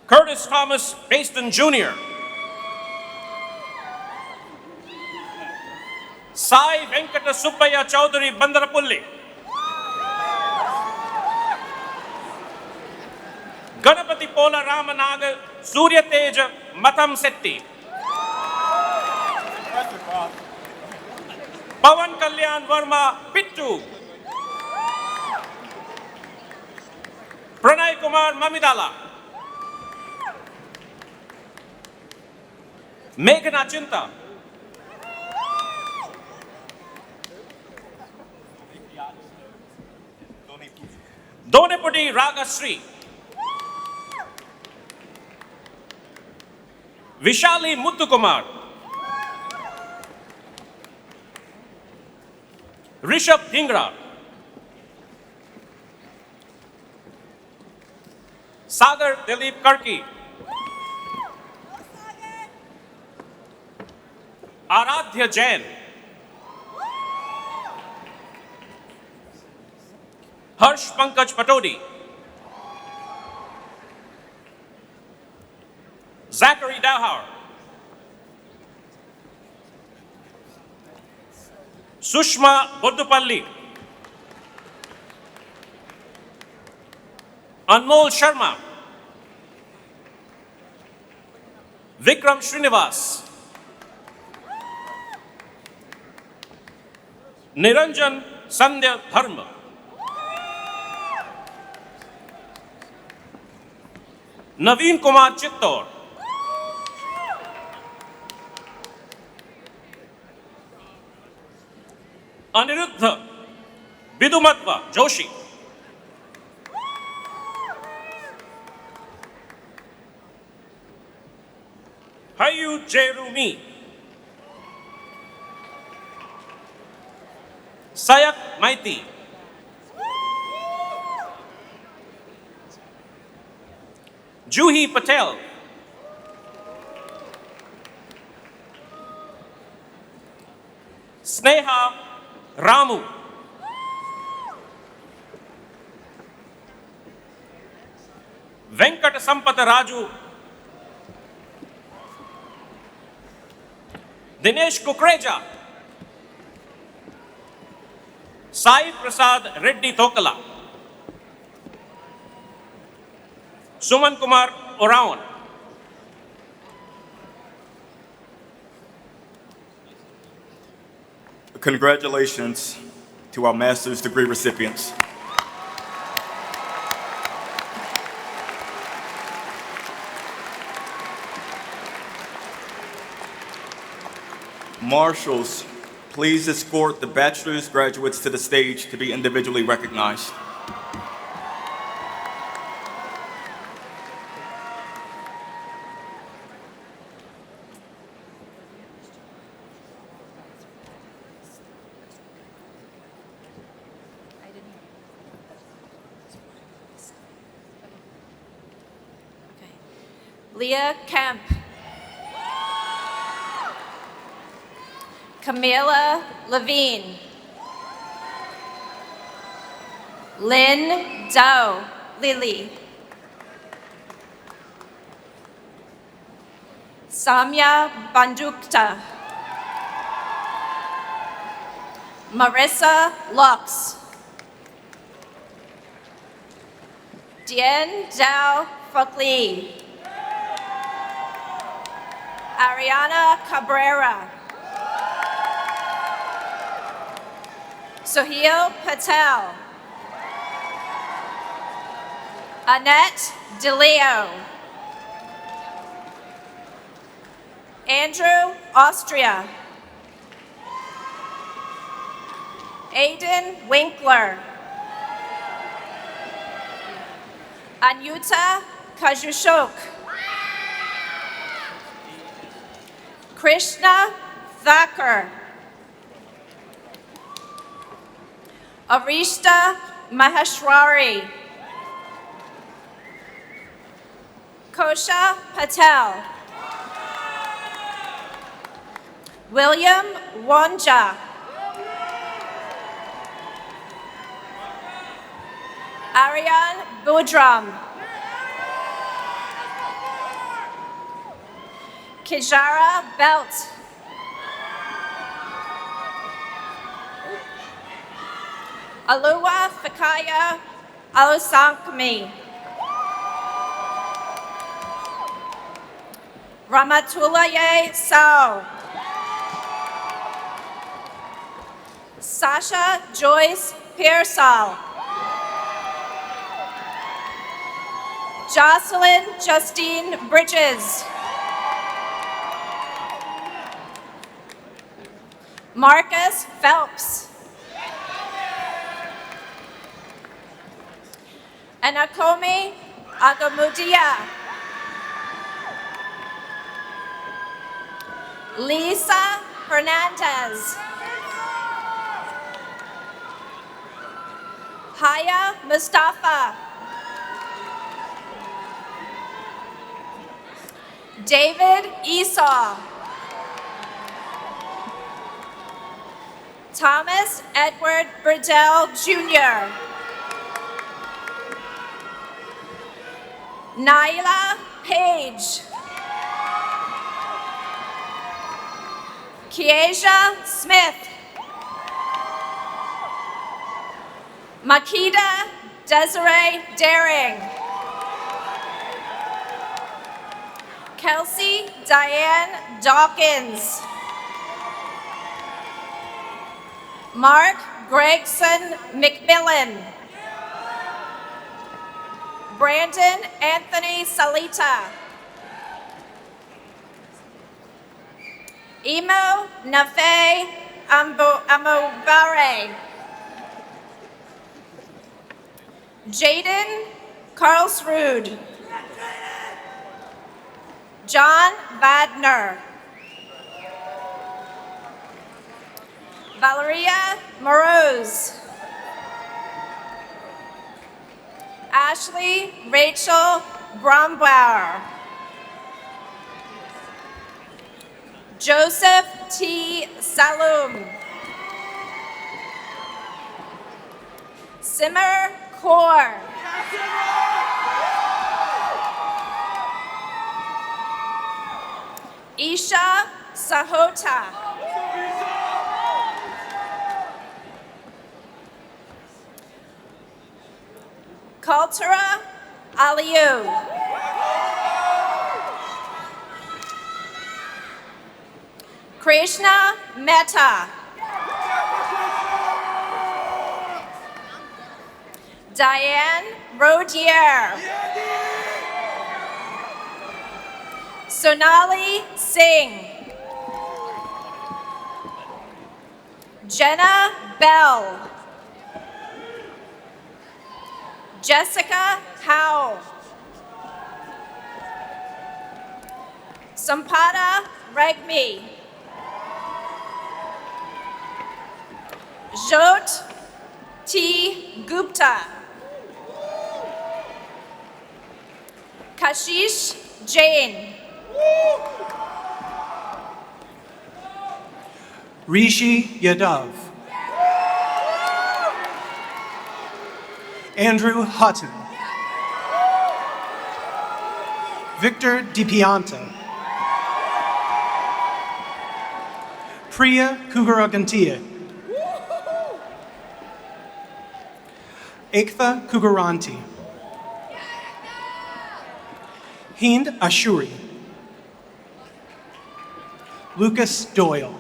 S7: Curtis Thomas Baston Jr. Sai Venkata Subbaya Chaudhary Bandarapulli. Ganapati Pola Ramanaga Surya Teja Matam Setti. Pawan Kalyan Verma Pittu. Pranay Kumar Mamidala. Meghna Chinta. Donepudi Ragasri. Vishali Muthukumar. Rishabh Dhingra. Sagar Dilip Karki. Aradhya Jain. Harsh Pankaj Patodi. Zachary Dahar. Sushma Boddupalli. Anmol Sharma. Vikram Srinivas. Niranjan Sandhya Dharma. Naveen Kumar Chittor. Aniruddha Bidumatva Joshi. Hayu Jerumi. Sayak Maiti. Juhi Patel. Sneha Ramu. Venkat Sampata Raju. Dinesh Kukreja. Sai Prasad Reddy Thokala. Suman Kumar Oraon.
S9: Congratulations to our master's degree recipients. Marshals, please escort the bachelor's graduates to the stage to be individually recognized.
S11: Leah Kemp. Camila Levine. Lynn Doe Lily. Samya Bandukta. Marissa Lux. Dien Dao Phuc Ly. Ariana Cabrera. Sohail Patel. Annette DeLeo. Andrew Austria. Aiden Winkler. Anyuta Kajushok. Krishna Thakur. Arishta Maheshwari. Kosha Patel. William Wanja. Aryan Budram. Kijara Belt. Alua Fakaya Alusankmi. Ramatulaye Sao. Sasha Joyce Pearsall. Jocelyn Justine Bridges. Marcus Phelps. Anakomi Agamudia. Lisa Hernandez. Haya Mustafa. David Esau. Thomas Edward Burdell Jr. Nyla Page. Kiesia Smith. Makeda Desiree Daring. Kelsey Diane Dawkins. Mark Gregson McMillan. Brandon Anthony Salita. Imo Nafe Amobare. Jaden Karlsrud. John Badner. Valeria Moroz. Ashley Rachel Brombauer. Joseph T. Salum. Simmer Kaur. Isha Sahota. Kaltura Aliyu. Krishna Mehta. Diane Rodier. Sonali Singh. Jenna Bell. Jessica Howell. Sampada Regmi. Jot T. Gupta. Kashish Jain.
S12: Rishi Yadav. Andrew Hutton. Victor DiPianta. Priya Kugaragantia. Ekta Kugaranti. Hind Ashuri. Lucas Doyle.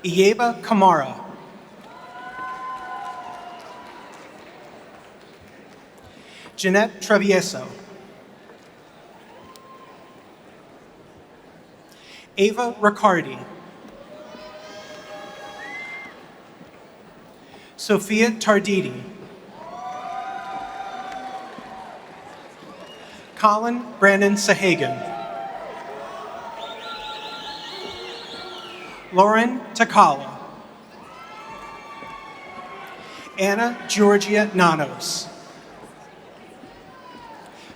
S12: Ieba Kamara. Jeanette Travieso. Ava Riccardi. Sophia Tarditi. Colin Brandon Sahagan. Lauren Takala. Anna Georgia Nanos.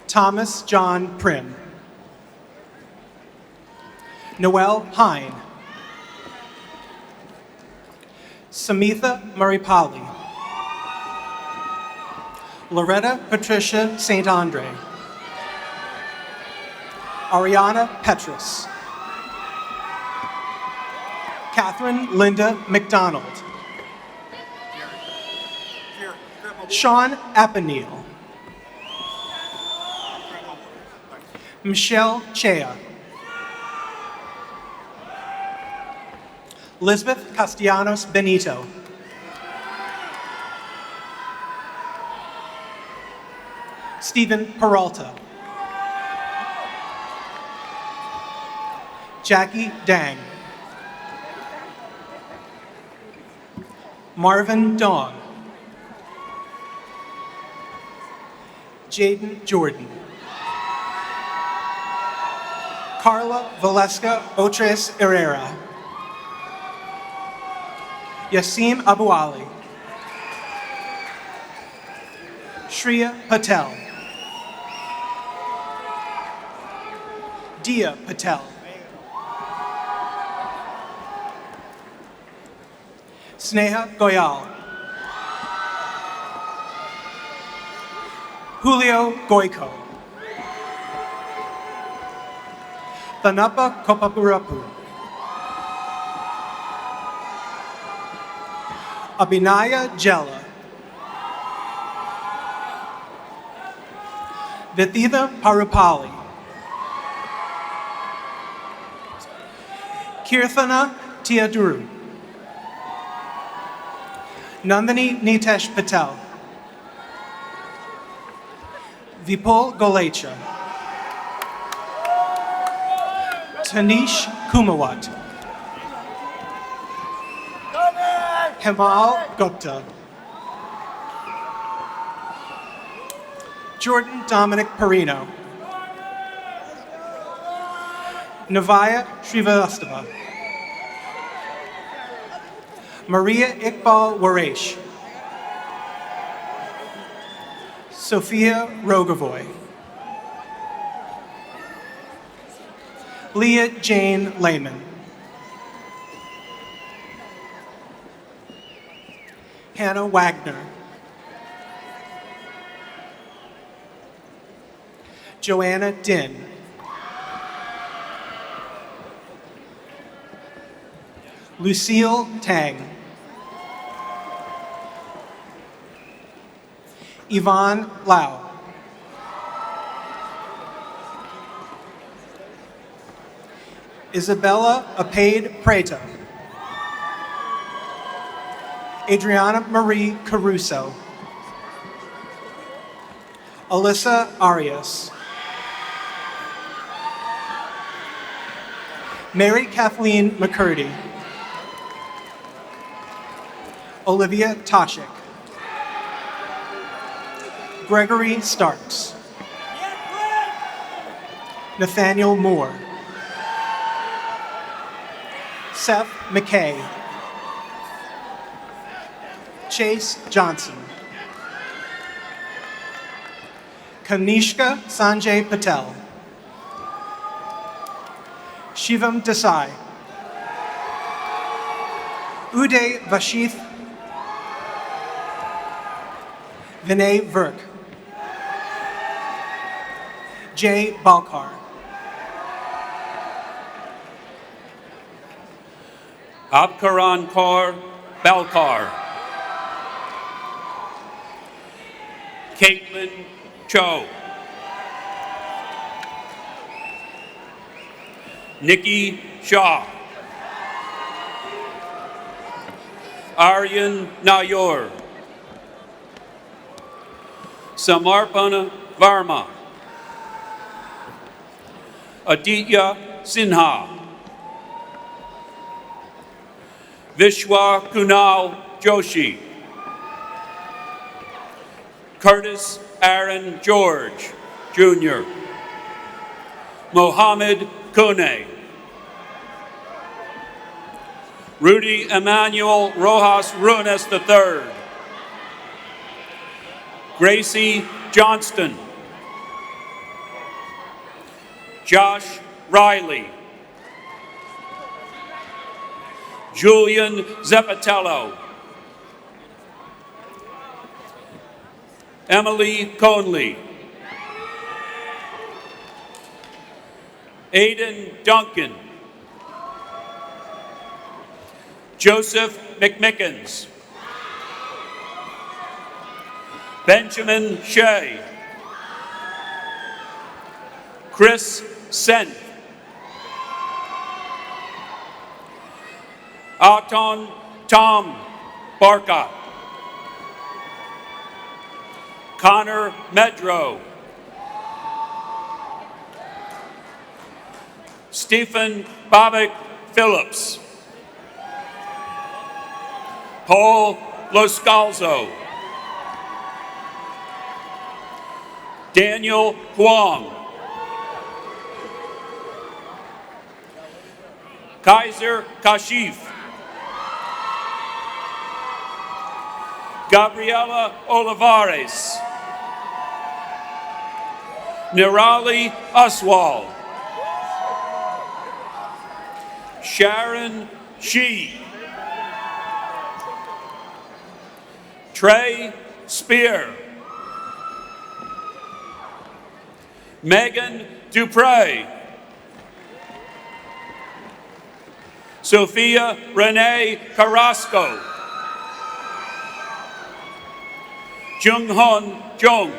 S12: Thomas John Prim. Noel Hine. Samitha Maripali. Loretta Patricia St. Andre. Ariana Petrus. Catherine Linda McDonald. Sean Appaneel. Michelle Chea. Lisbeth Castellanos Benito. Stephen Peralta. Jackie Dang. Marvin Dong. Jaden Jordan. Carla Valeska Otres Herrera. Yasim Abu Ali. Shreya Patel. Dia Patel. Sneha Goyal. Julio Goico. Thanapa Kopapurapu. Abhinaya Jella. Viditha Parupali. Kirthana Tiaduru. Nandini Nitesh Patel. Vipul Golecha. Tanish Kumawat. Hemal Gupta. Jordan Dominic Perino. Navaya Srivastava. Maria Iqbal Waresh. Sophia Rogavoy. Leah Jane Lehman. Hannah Wagner. Joanna Din. Lucille Tang. Yvonne Lau. Isabella Apaid Preto. Adriana Marie Caruso. Alyssa Arias. Mary Kathleen McCurdy. Olivia Toshik. Gregory Starks. Nathaniel Moore. Seth McKay. Chase Johnson. Kanishka Sanjay Patel. Shivam Desai. Uday Vashith. Vinay Virk. Jay Balkar.
S13: Abkaran Kaur,
S8: Balkar. Caitlin Cho. Nikki Shaw. Aryan Nayor. Samarpana Varma. Aditya Sinha. Vishwa Kunal Joshi. Curtis Aaron George, Jr. Mohammed Kone. Rudy Emmanuel Rojas Runes III. Gracie Johnston. Josh Riley. Julian Zeppatello. Emily Conley. Aiden Duncan. Joseph McMickens. Benjamin Shea. Chris Sent. Aton Tom Barkott. Connor Medro. Stephen Bobbick Phillips. Paul Loscalzo. Daniel Huang. Kaiser Kashif. Gabriela Olivares. Nirali Aswal. Sharon Shee. Trey Spear. Megan Dupre. Sophia Renee Carrasco. Jung-Hun Jung.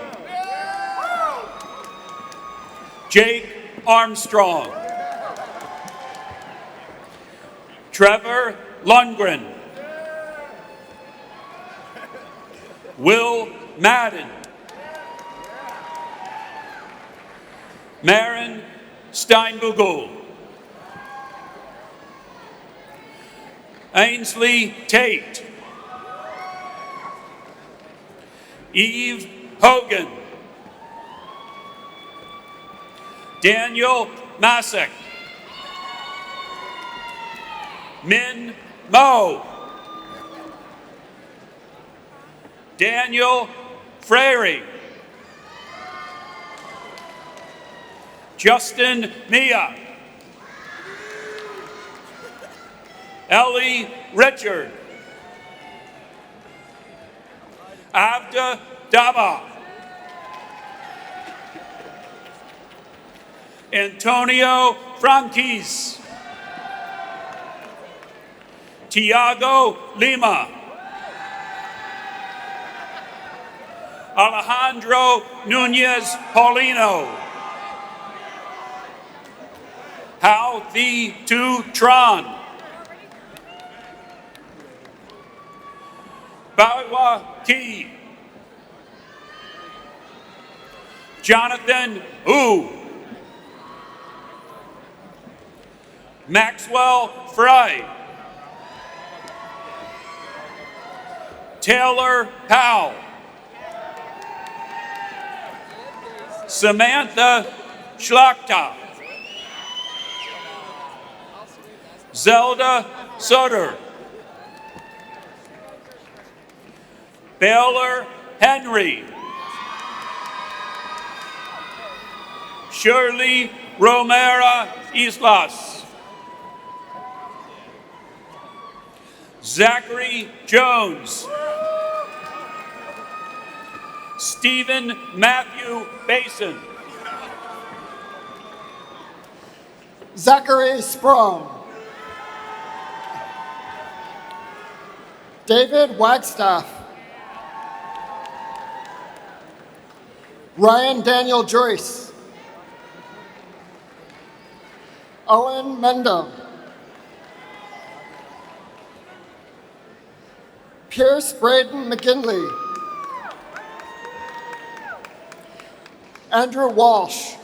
S8: Jake Armstrong. Trevor Lundgren. Will Madden. Maren Steinbugel. Ainsley Tate. Eve Hogan. Daniel Masek. Min Mo. Daniel Frary. Justin Mia. Ellie Richard. Avda Dava. Antonio Franquis. Tiago Lima. Alejandro Nunez Paulino. Hao Thi Tu Tron. Bawa Ki. Jonathan Hu. Maxwell Fry. Taylor Powell. Samantha Schlachta. Zelda Sutter. Baylor Henry. Shirley Romero Islas. Zachary Jones. Stephen Matthew Basin.
S10: Zachary Sprung. David Wagstaff. Ryan Daniel Joyce. Owen Mendham. Pierce Braden McGinley. Andrew Walsh.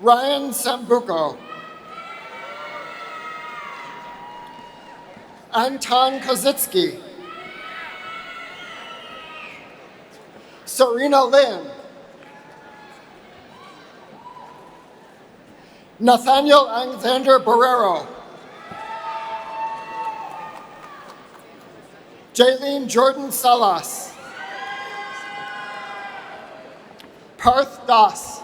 S10: Ryan Sambuco. Anton Kozitsky. Serena Lynn. Nathaniel Alexander Barrero. Jaylene Jordan Salas. Parth Das.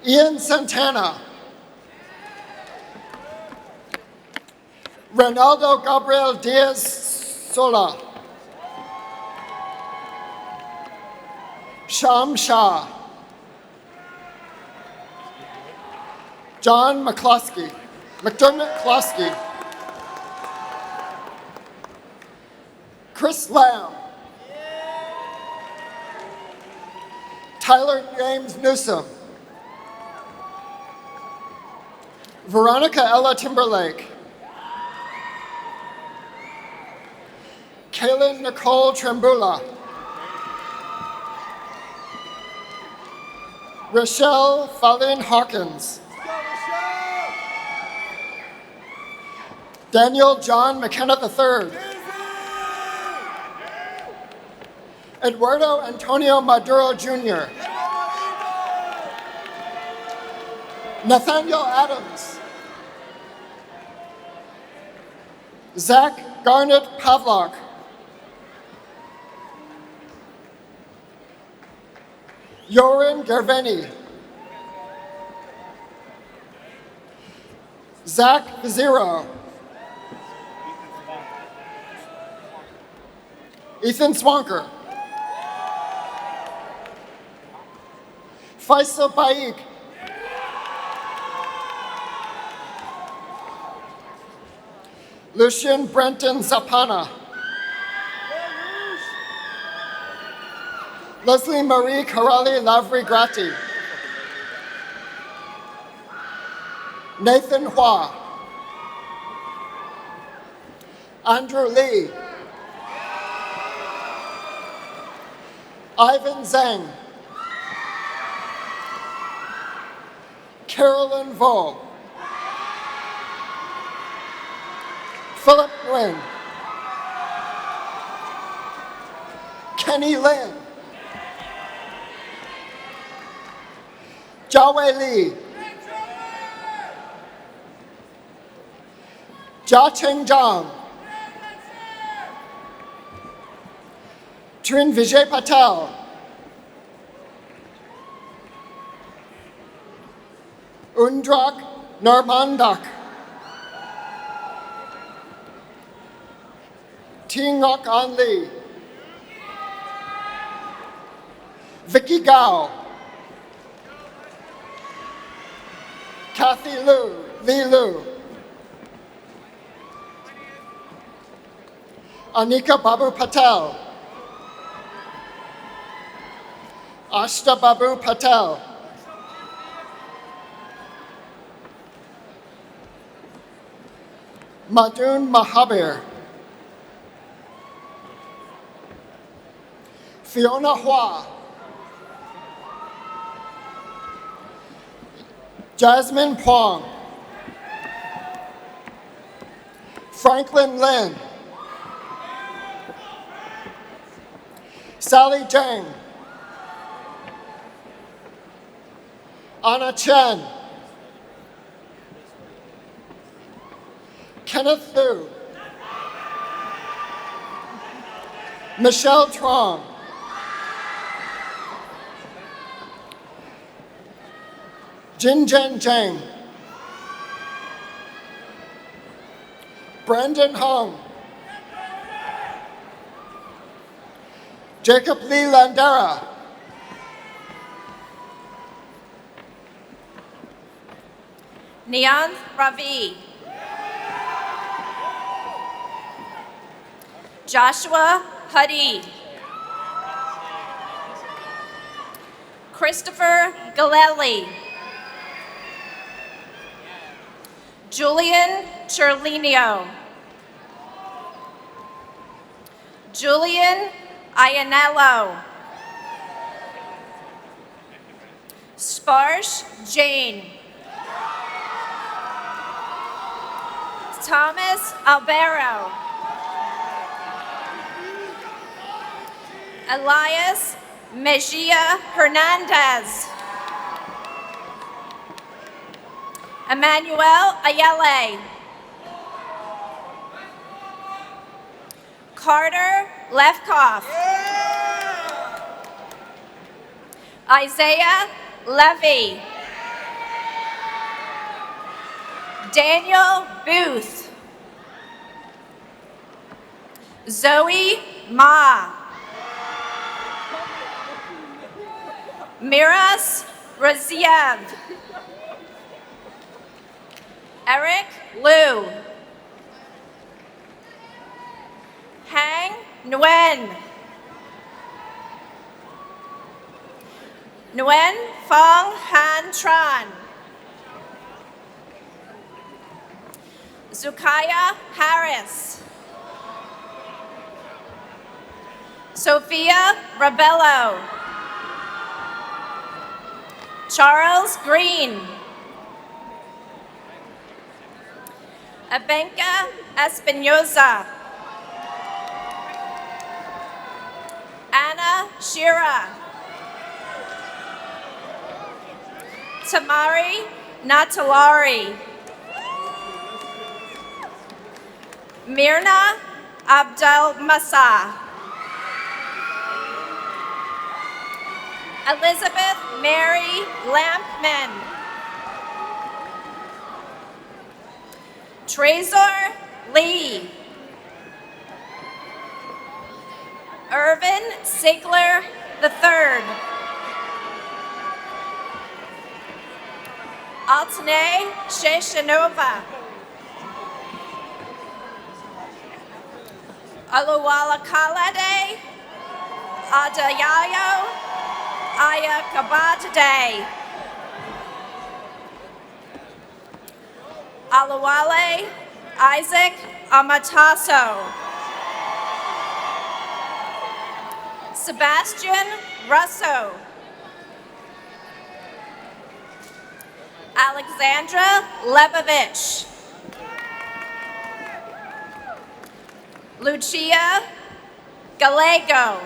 S10: Ian Santana. Ronaldo Gabriel Diaz Sola. Sham Shah. John McCloskey. McDermott Klosky. Chris Lamb. Tyler James Newsom. Veronica Ella Timberlake. Kaylin Nicole Trembula. Rochelle Fallin Hawkins. Daniel John McKenna III. Eduardo Antonio Maduro Jr. Nathaniel Adams. Zach Garnett Pavlok. Yorin Gerveni. Zach Viziro. Ethan Swanker. Faisal Baik. Lucian Brenton Zapana. Leslie Marie Karali Lavri Grati. Nathan Hua. Andrew Lee. Ivan Zhang. Carolyn Vo. Philip Nguyen. Kenny Lin. Jiawei Li. Jia Cheng Zhang. Trin Vijay Patel. Undrak Narmandak. Tingok An Lee. Vicky Gao. Kathy Lu, Li Lu. Anika Babu Patel. Ashta Babu Patel. Madun Mahabir. Fiona Hua. Jasmine Pong. Franklin Lin. Sally Jang. Anna Chen. Kenneth Liu. Michelle Trong. Jin Jen Zhang. Brandon Hong. Jacob Lee Landera.
S11: Neon Ravi. Joshua Huddy. Christopher Galelli. Julian Cherlinio. Julian Ianello. Sparsh Jane. Thomas Albero. Elias Mejia Hernandez. Emmanuel Ayele. Carter Lefkoff. Isaiah Levy. Daniel Booth. Zoe Ma. Miras Raziev. Eric Liu. Hang Nguyen. Nguyen Fong Han Tran. Zukaya Harris. Sophia Rabello. Charles Green. Abenka Espinoza. Anna Shira. Tamari Natalari. Mirna Abdel Masa. Elizabeth Mary Lampman. Trezor Lee. Irvin Sigler III. Altane Sheshanova. Aluwala Kalade. Adayayo Ayakabadade. Alawale Isaac Amataso. Sebastian Russo. Alexandra Lebovich. Lucia Gallego.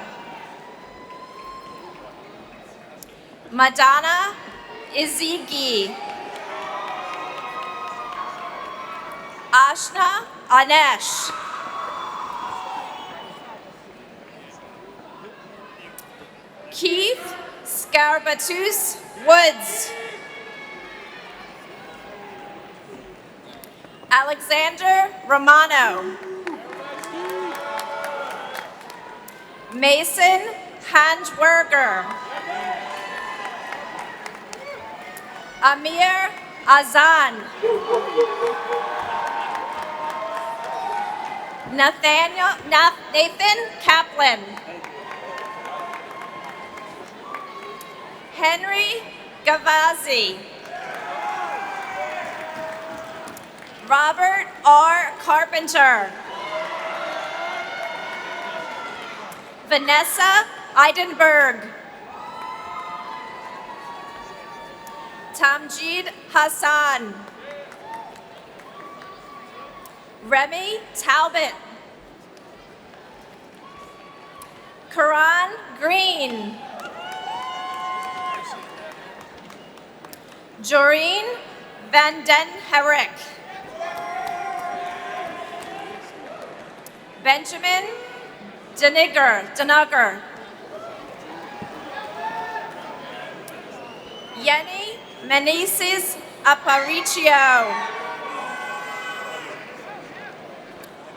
S11: Madonna Izigi. Ashna Anesh. Keith Scarbatus Woods. Alexander Romano. Mason Handwerger. Amir Azan. Nathan Kaplan. Henry Gavazzi. Robert R. Carpenter. Vanessa Eidenberg. Tamjid Hassan. Remy Talbot. Karan Green. Joreen Van Den Herrick. Benjamin Denugger. Yenny Meneses Aparicio.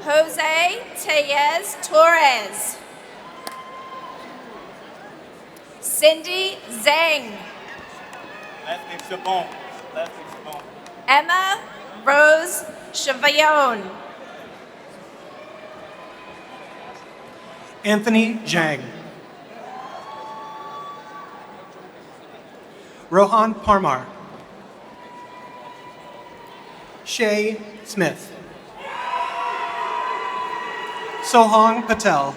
S11: Jose Tellez Torres. Cindy Zhang.
S9: Last name Chabon. Last name Chabon.
S11: Emma Rose Chavillon.
S12: Anthony Zhang. Rohan Parmar. Shay Smith. Sohang Patel.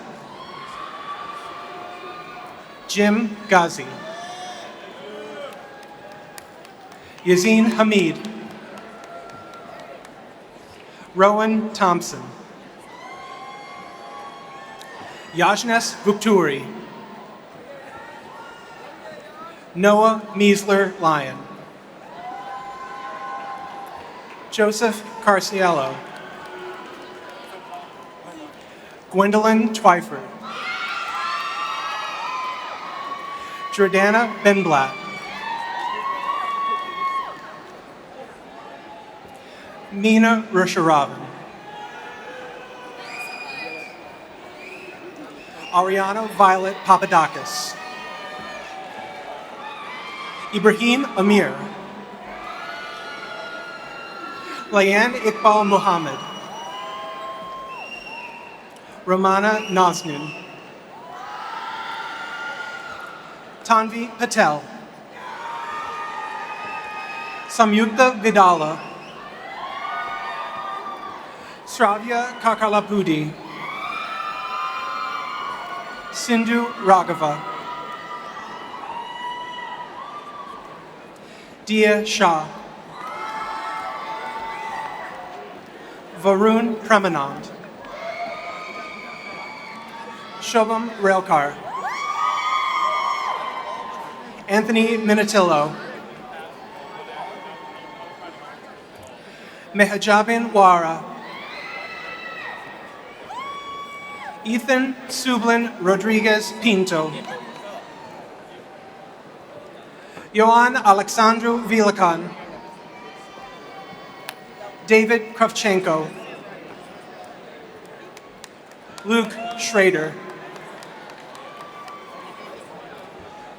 S12: Jim Ghazi. Yazeen Hamid. Rowan Thompson. Yajnes Gupturi. Noah Meisler Lyon. Joseph Carciello. Gwendolyn Twyford. Jordana Benblatt. Mina Rusharavan. Ariana Violet Papadakis. Ibrahim Amir. Layan Iqbal Muhammad. Romana Naznun. Tanvi Patel. Samyukta Vidala. Sravya Kakalapudi. Sindhu Raghava. Dia Shah. Varun Premanand. Shobham Railkar. Anthony Minatillo. Mehajabin Wara. Ethan Sublin Rodriguez Pinto. Yoan Alexandru Vilakan. David Kravchenko. Luke Schrader.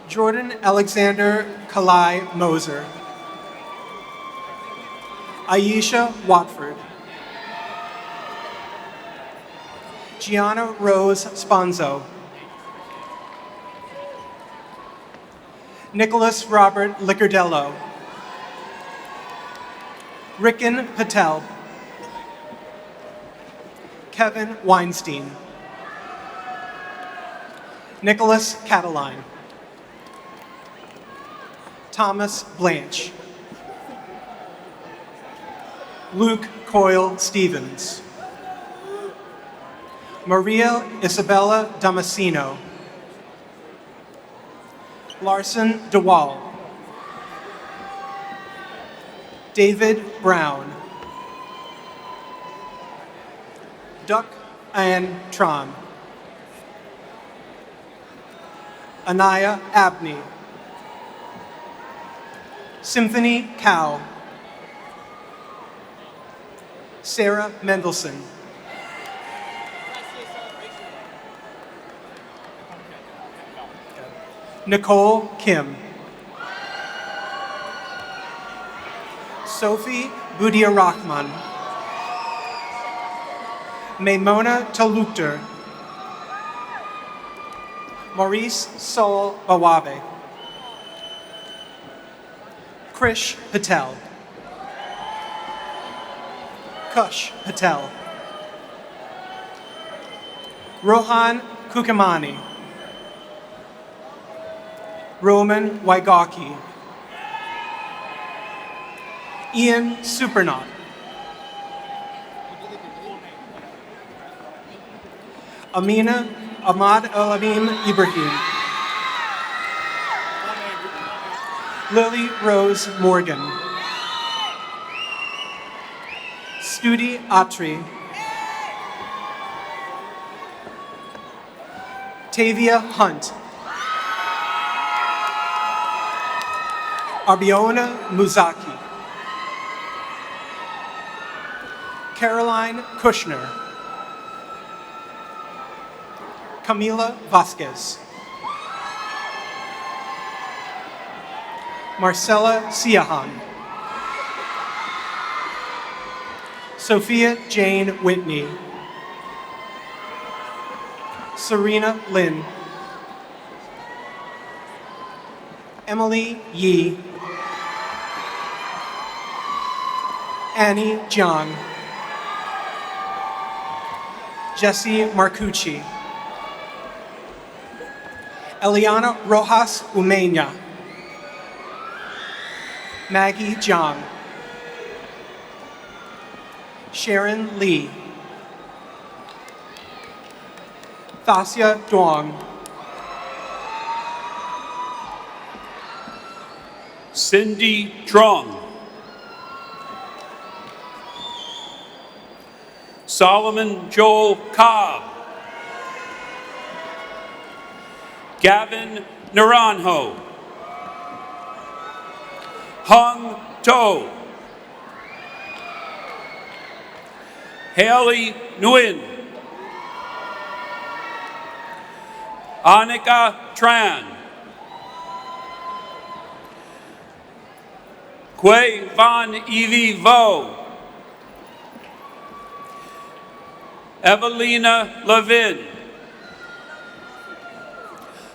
S12: Jordan Alexander Kalai Moser. Aisha Watford. Gianna Rose Sponzo. Nicholas Robert Liccardello. Ricken Patel. Kevin Weinstein. Nicholas Cataline. Thomas Blanche. Luke Coyle Stevens. Maria Isabella Damasino. Larson DeWall. David Brown. Duck Ann Tron. Anaya Abney. Symphony Cow. Sarah Mendelson. Nicole Kim. Sophie Budia Rahman. Maimona Talukder. Maurice Sol Bawabe. Krish Patel. Kush Patel. Rohan Kukamani. Roman Waigaki. Ian Supernaut. Amina Ahmad Alamim Ibrahim. Lily Rose Morgan. Studi Atri. Tavia Hunt. Arbiona Muzaki. Caroline Kushner. Camila Vasquez. Marcela Siahan. Sophia Jane Whitney. Serena Lynn. Emily Yee. Annie John. Jesse Marcucci. Eliana Rojas Umeña. Maggie John. Sharon Lee. Thasia Duong.
S13: Cindy Trong. Solomon Joel Cobb. Gavin Naranjo. Hung To. Haley Nguyen. Annika Tran. Quay Van Evie Vo. Evelina Levin.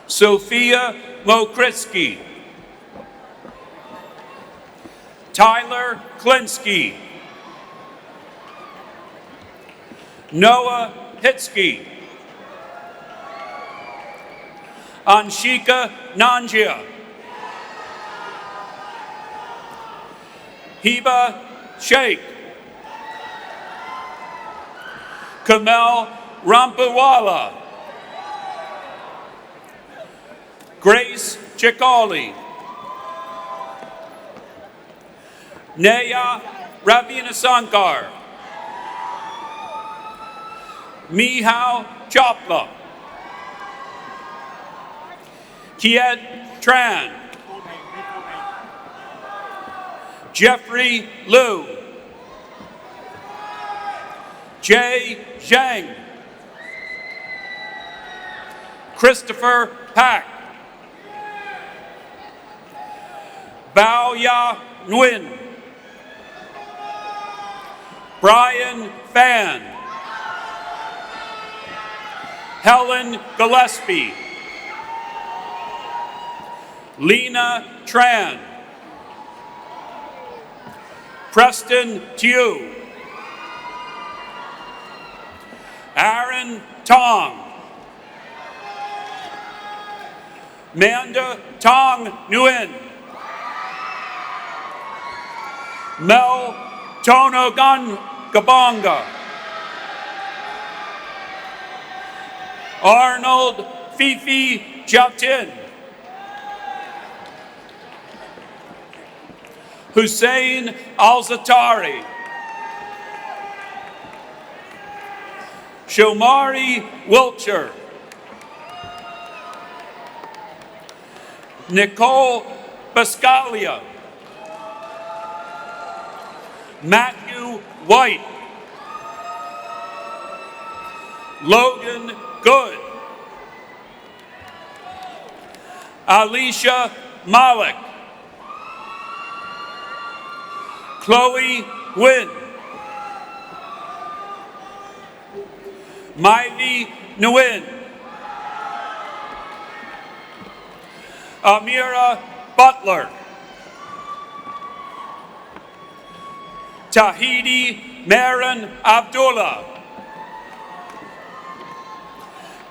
S13: Sophia Mokritzky. Tyler Klinsky. Noah Hitsky. Anshika Nanjia. Hiba Sheikh. Kamel Rampawala. Grace Chikali. Neya Ravinasankar. Mihao Chopla. Kiet Tran. Jeffrey Liu. Jay Zhang. Christopher Pack. Bao Ya Nguyen. Brian Fan. Helen Gillespie. Lena Tran. Preston Tew. Aaron Tong. Manda Tong Nguyen. Mel Tonogan Gabonga. Arnold Fifi Jatin. Hussein Al-Zatari. Shomari Wiltshire. Nicole Bascalia. Matthew White. Logan Good. Alicia Malik. Chloe Nguyen. Myvi Nguyen. Amira Butler. Tahiti Marin Abdullah.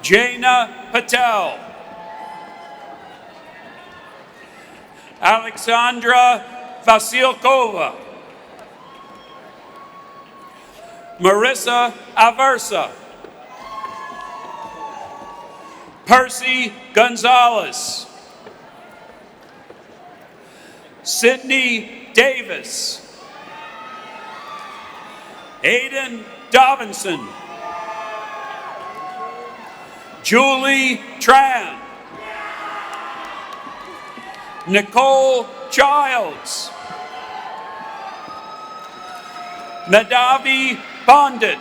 S13: Jaina Patel. Alexandra Vasilkova. Marissa Aversa. Percy Gonzalez. Sydney Davis. Aiden Davinson. Julie Tran. Nicole Childs. Nadavi Pandit.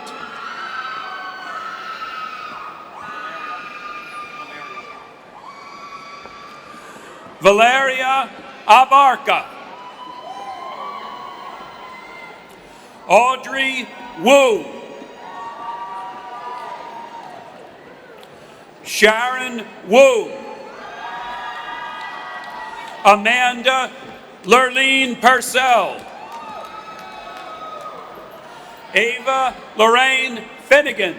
S13: Valeria Abarca. Audrey Wu. Sharon Wu. Amanda Lurleen Purcell. Ava Lorraine Finnegan.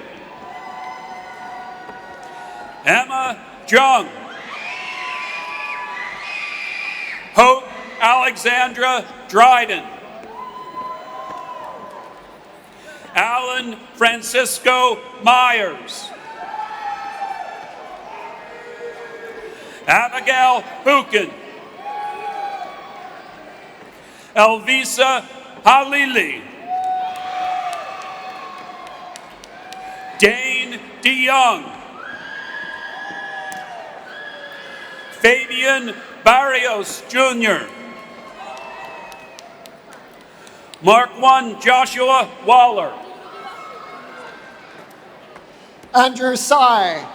S13: Emma Jung. Hope Alexandra Dryden. Alan Francisco Myers. Abigail Buchan. Elvisa Halili. Dane DeYoung. Fabian Barrios Jr. Mark 1 Joshua Waller.
S10: Andrew Tsai.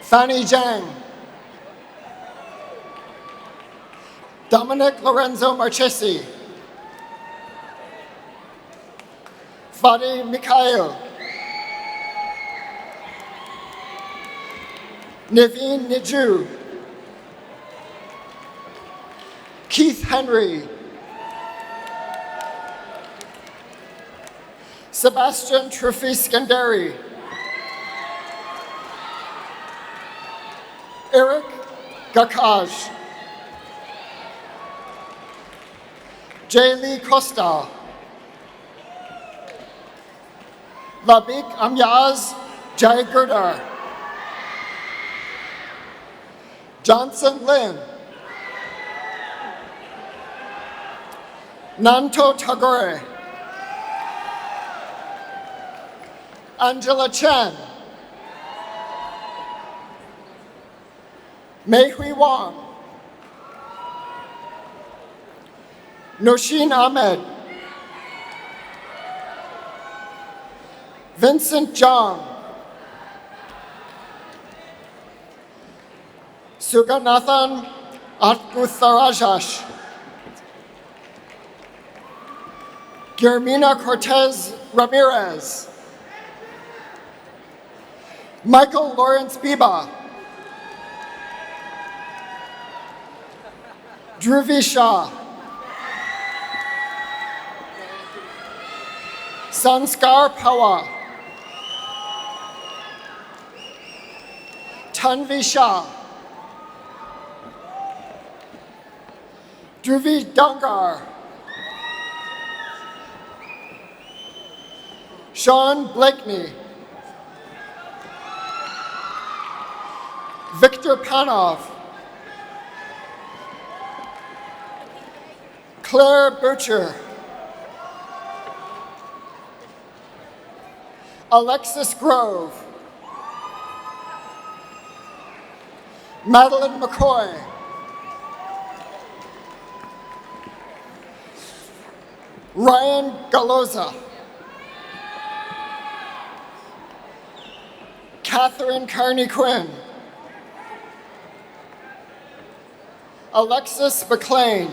S10: Fanny Zhang. Dominic Lorenzo Marchesi. Fadi Mikhail. Naveen Niju. Keith Henry. Sebastian Trufi-Skandari. Eric Gakaj. Jay Lee Costa. Labik Amyaz Jai Gurdar. Johnson Lin. Nanto Tagore. Angela Chen. Mei Hui Wong. Noshin Ahmed. Vincent Zhang. Suganathan Atgutharajash. Guillermina Cortez Ramirez. Michael Lawrence Biba. Dhruvi Shah. Sanskar Pawa. Tanvi Shah. Dhruvi Dangar. Sean Blakeney. Victor Panov. Claire Butcher. Alexis Grove. Madeline McCoy. Ryan Galoza. Catherine Carney Quinn. Alexis McLean.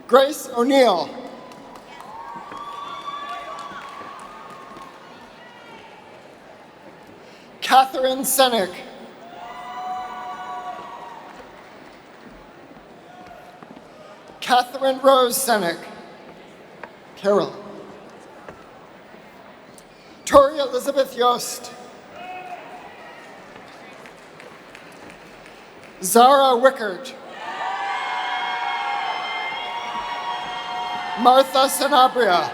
S10: Grace O'Neill. Catherine Senick. Catherine Rose Senick. Carol. Tori Elizabeth Yost. Zara Wickert. Martha Sanabria.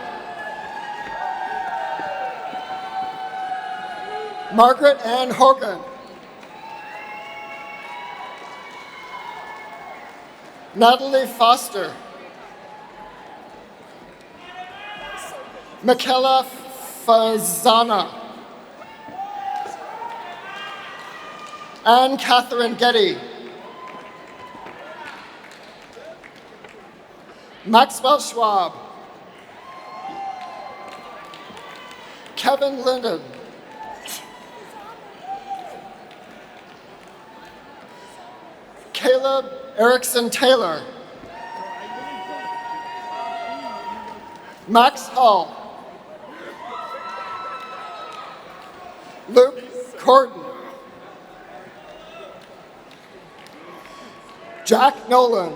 S10: Margaret Ann Hogan. Natalie Foster. Michaela Fazana. Anne Catherine Getty. Maxwell Schwab. Kevin Linden. Caleb Erickson Taylor. Max Hall. Luke Corden. Jack Nolan.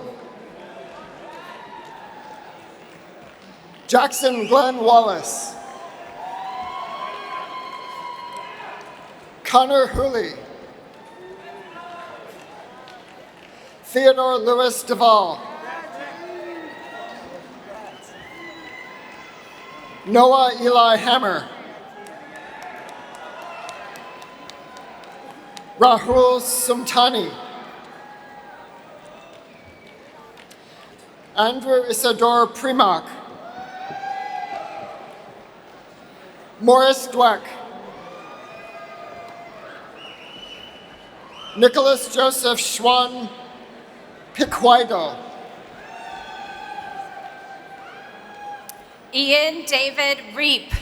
S10: Jackson Glenn Wallace. Connor Hooley. Theodore Lewis Duvall. Noah Eli Hammer. Rahul Sumtani. Andrew Isidore Primak. Morris Dweck. Nicholas Joseph Schwan Piquaido.
S11: Ian David Reap.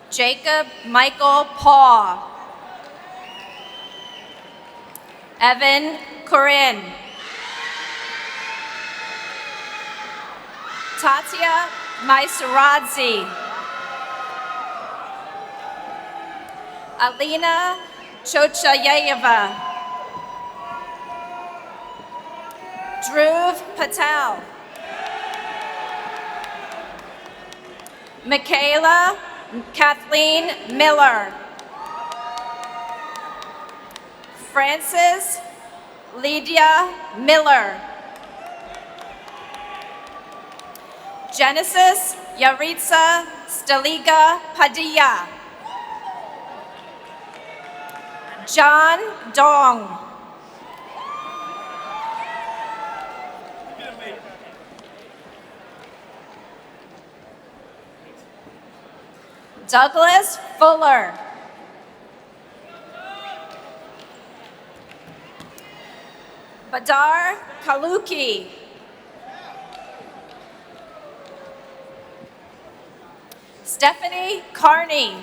S11: Jacob Michael Paw. Evan Corinne. Tatia Maisaradze. Alina Chochayeva. Dhruv Patel. Michaela Kathleen Miller. Frances Lydia Miller. Genesis Yaritza Staliga Padilla. John Dong. Douglas Fuller. Badar Kaluki. Stephanie Carney.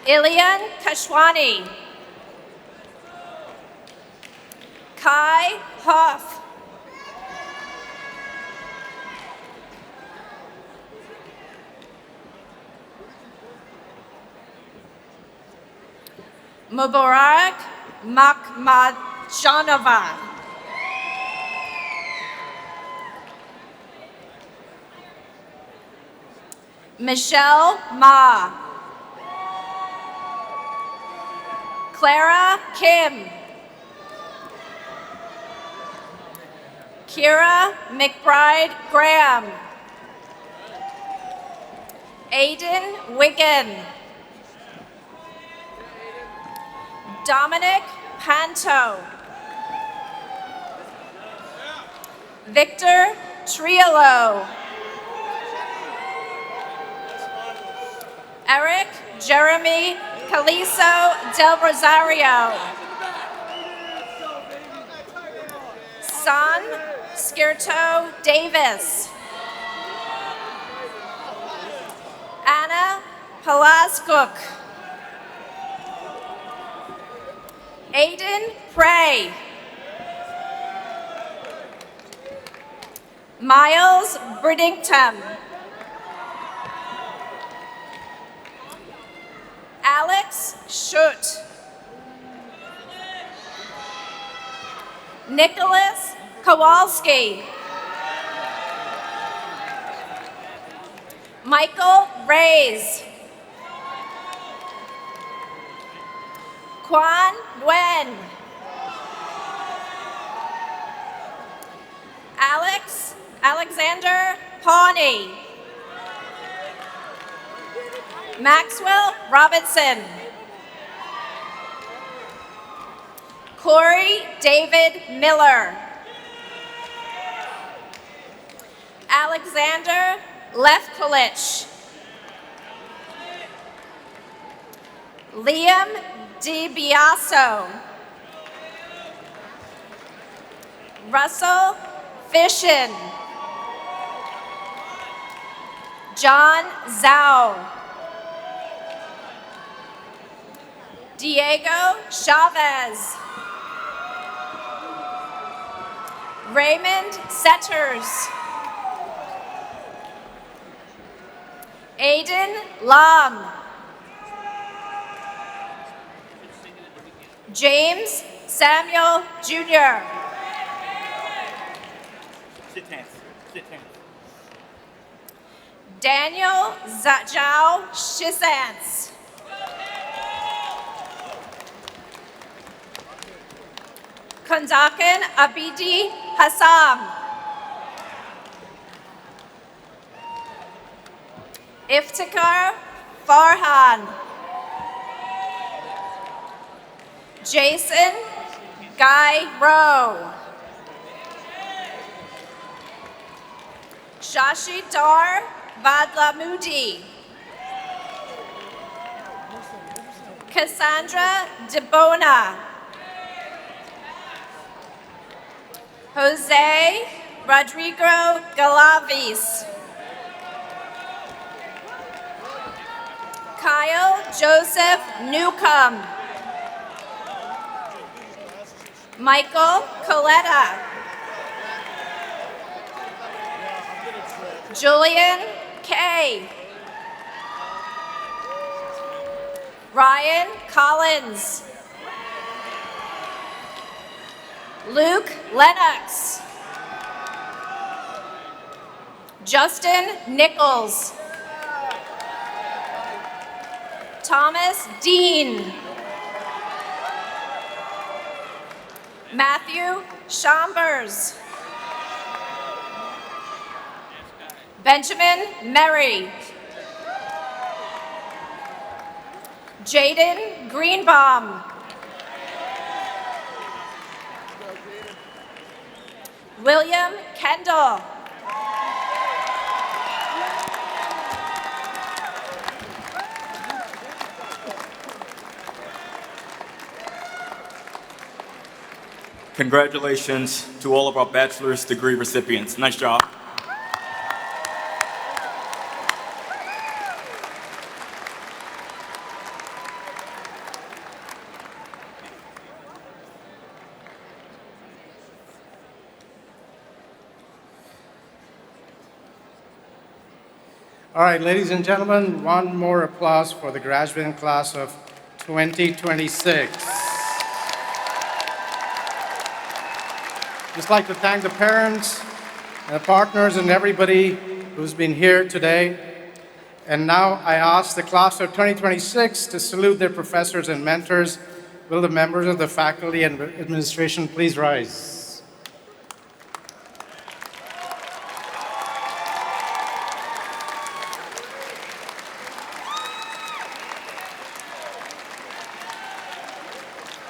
S11: Ilian Kashwani. Kai Hoff. Mubarak Makhmadjanova. Michelle Ma. Clara Kim. Kira McBride Graham. Aiden Wiggin. Dominic Panto. Victor Triolo. Eric Jeremy Caliso del Rosario. San Skirto Davis. Anna Palaskuk. Aiden Prey. Miles Bridington. Alex Schutt. Nicholas Kowalski. Michael Reyes. Quan Nguyen. Alexander Pawnee. Maxwell Robinson. Corey David Miller. Alexander Lefkolich. Liam DiBiaso. Russell Fishin. John Zhao. Diego Chavez. Raymond Setters. Aiden Lam. James Samuel Jr.
S9: Sit hands. Sit hands.
S11: Daniel Zajao Shisans. Kondakan Abidi Hassam. Iftikhar Farhan. Jason Guy Rowe. Shashidhar Vadlamudi. Cassandra DeBona. Jose Rodrigo Galavis. Kyle Joseph Newcomb. Michael Coletta. Julian Kay. Ryan Collins. Luke Lennox. Justin Nichols. Thomas Dean. Matthew Chambers. Benjamin Merry. Jaden Greenbaum. William Kendall.
S9: Congratulations to all of our bachelor's degree recipients. Nice job.
S4: All right, ladies and gentlemen, one more applause for the graduating class of 2026. Just like to thank the parents, the partners, and everybody who's been here today. And now I ask the class of 2026 to salute their professors and mentors. Will the members of the faculty and administration please rise?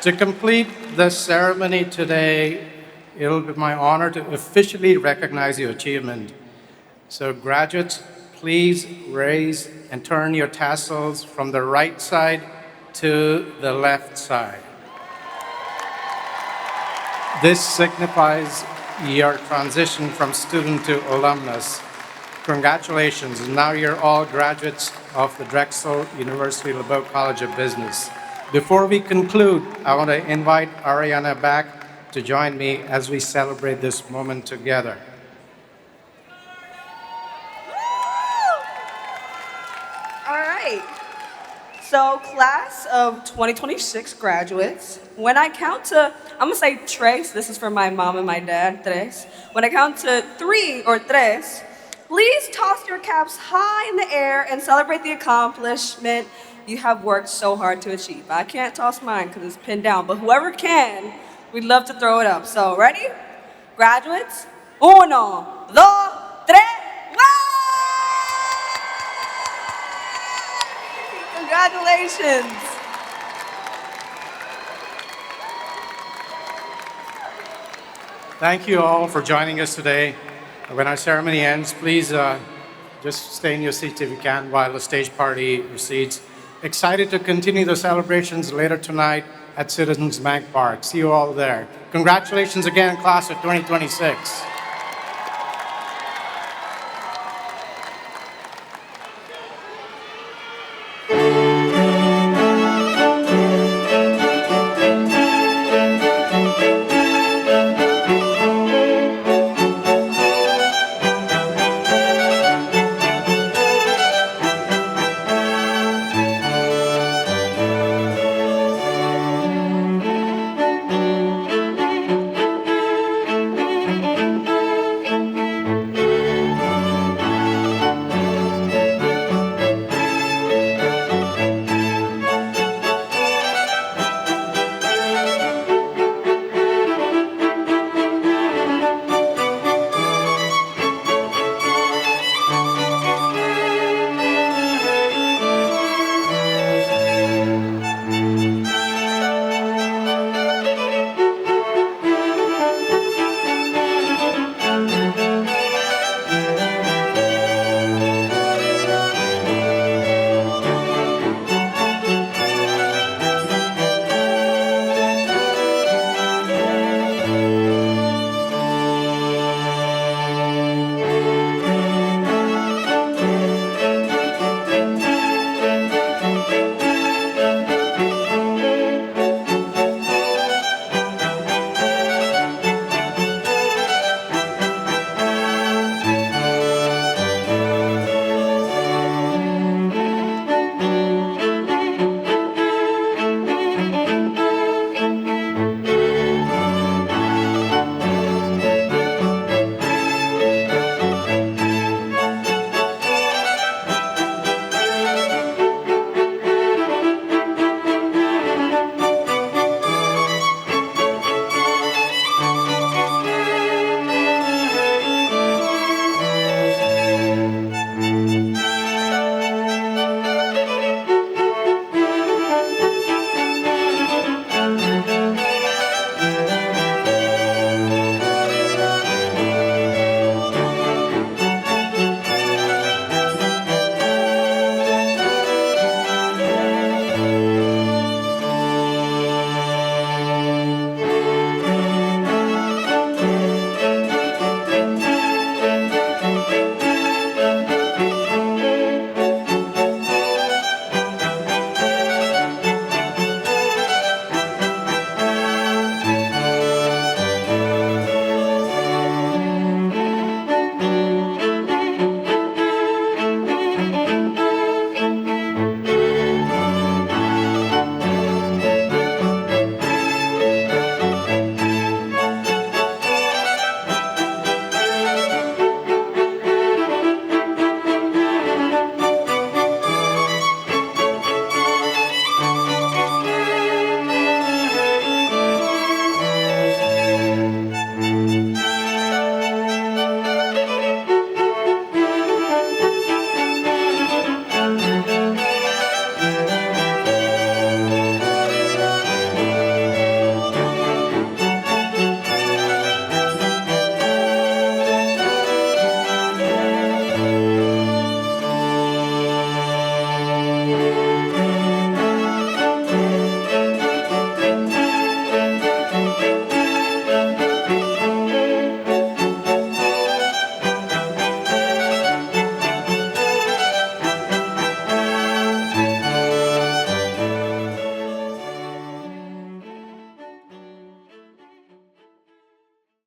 S4: To complete the ceremony today, it'll be my honor to officially recognize your achievement. So graduates, please raise and turn your tassels from the right side to the left side. This signifies your transition from student to alumnus. Congratulations, now you're all graduates of the Drexel University Lebow College of Business. Before we conclude, I want to invite Ariana back to join me as we celebrate this moment together.
S6: All right. So, class of 2026 graduates, when I count to, I'm gonna say tres, this is for my mom and my dad, tres. When I count to 3 or tres, please toss your caps high in the air and celebrate the accomplishment you have worked so hard to achieve. I can't toss mine because it's pinned down, but whoever can, we'd love to throw it up. So, ready? Graduates, uno, dos, tres, congratulations.
S4: Thank you all for joining us today. When our ceremony ends, please just stay in your seats if you can while the stage party proceeds. Excited to continue the celebrations later tonight at Citizens Bank Park. See you all there. Congratulations again, class of 2026.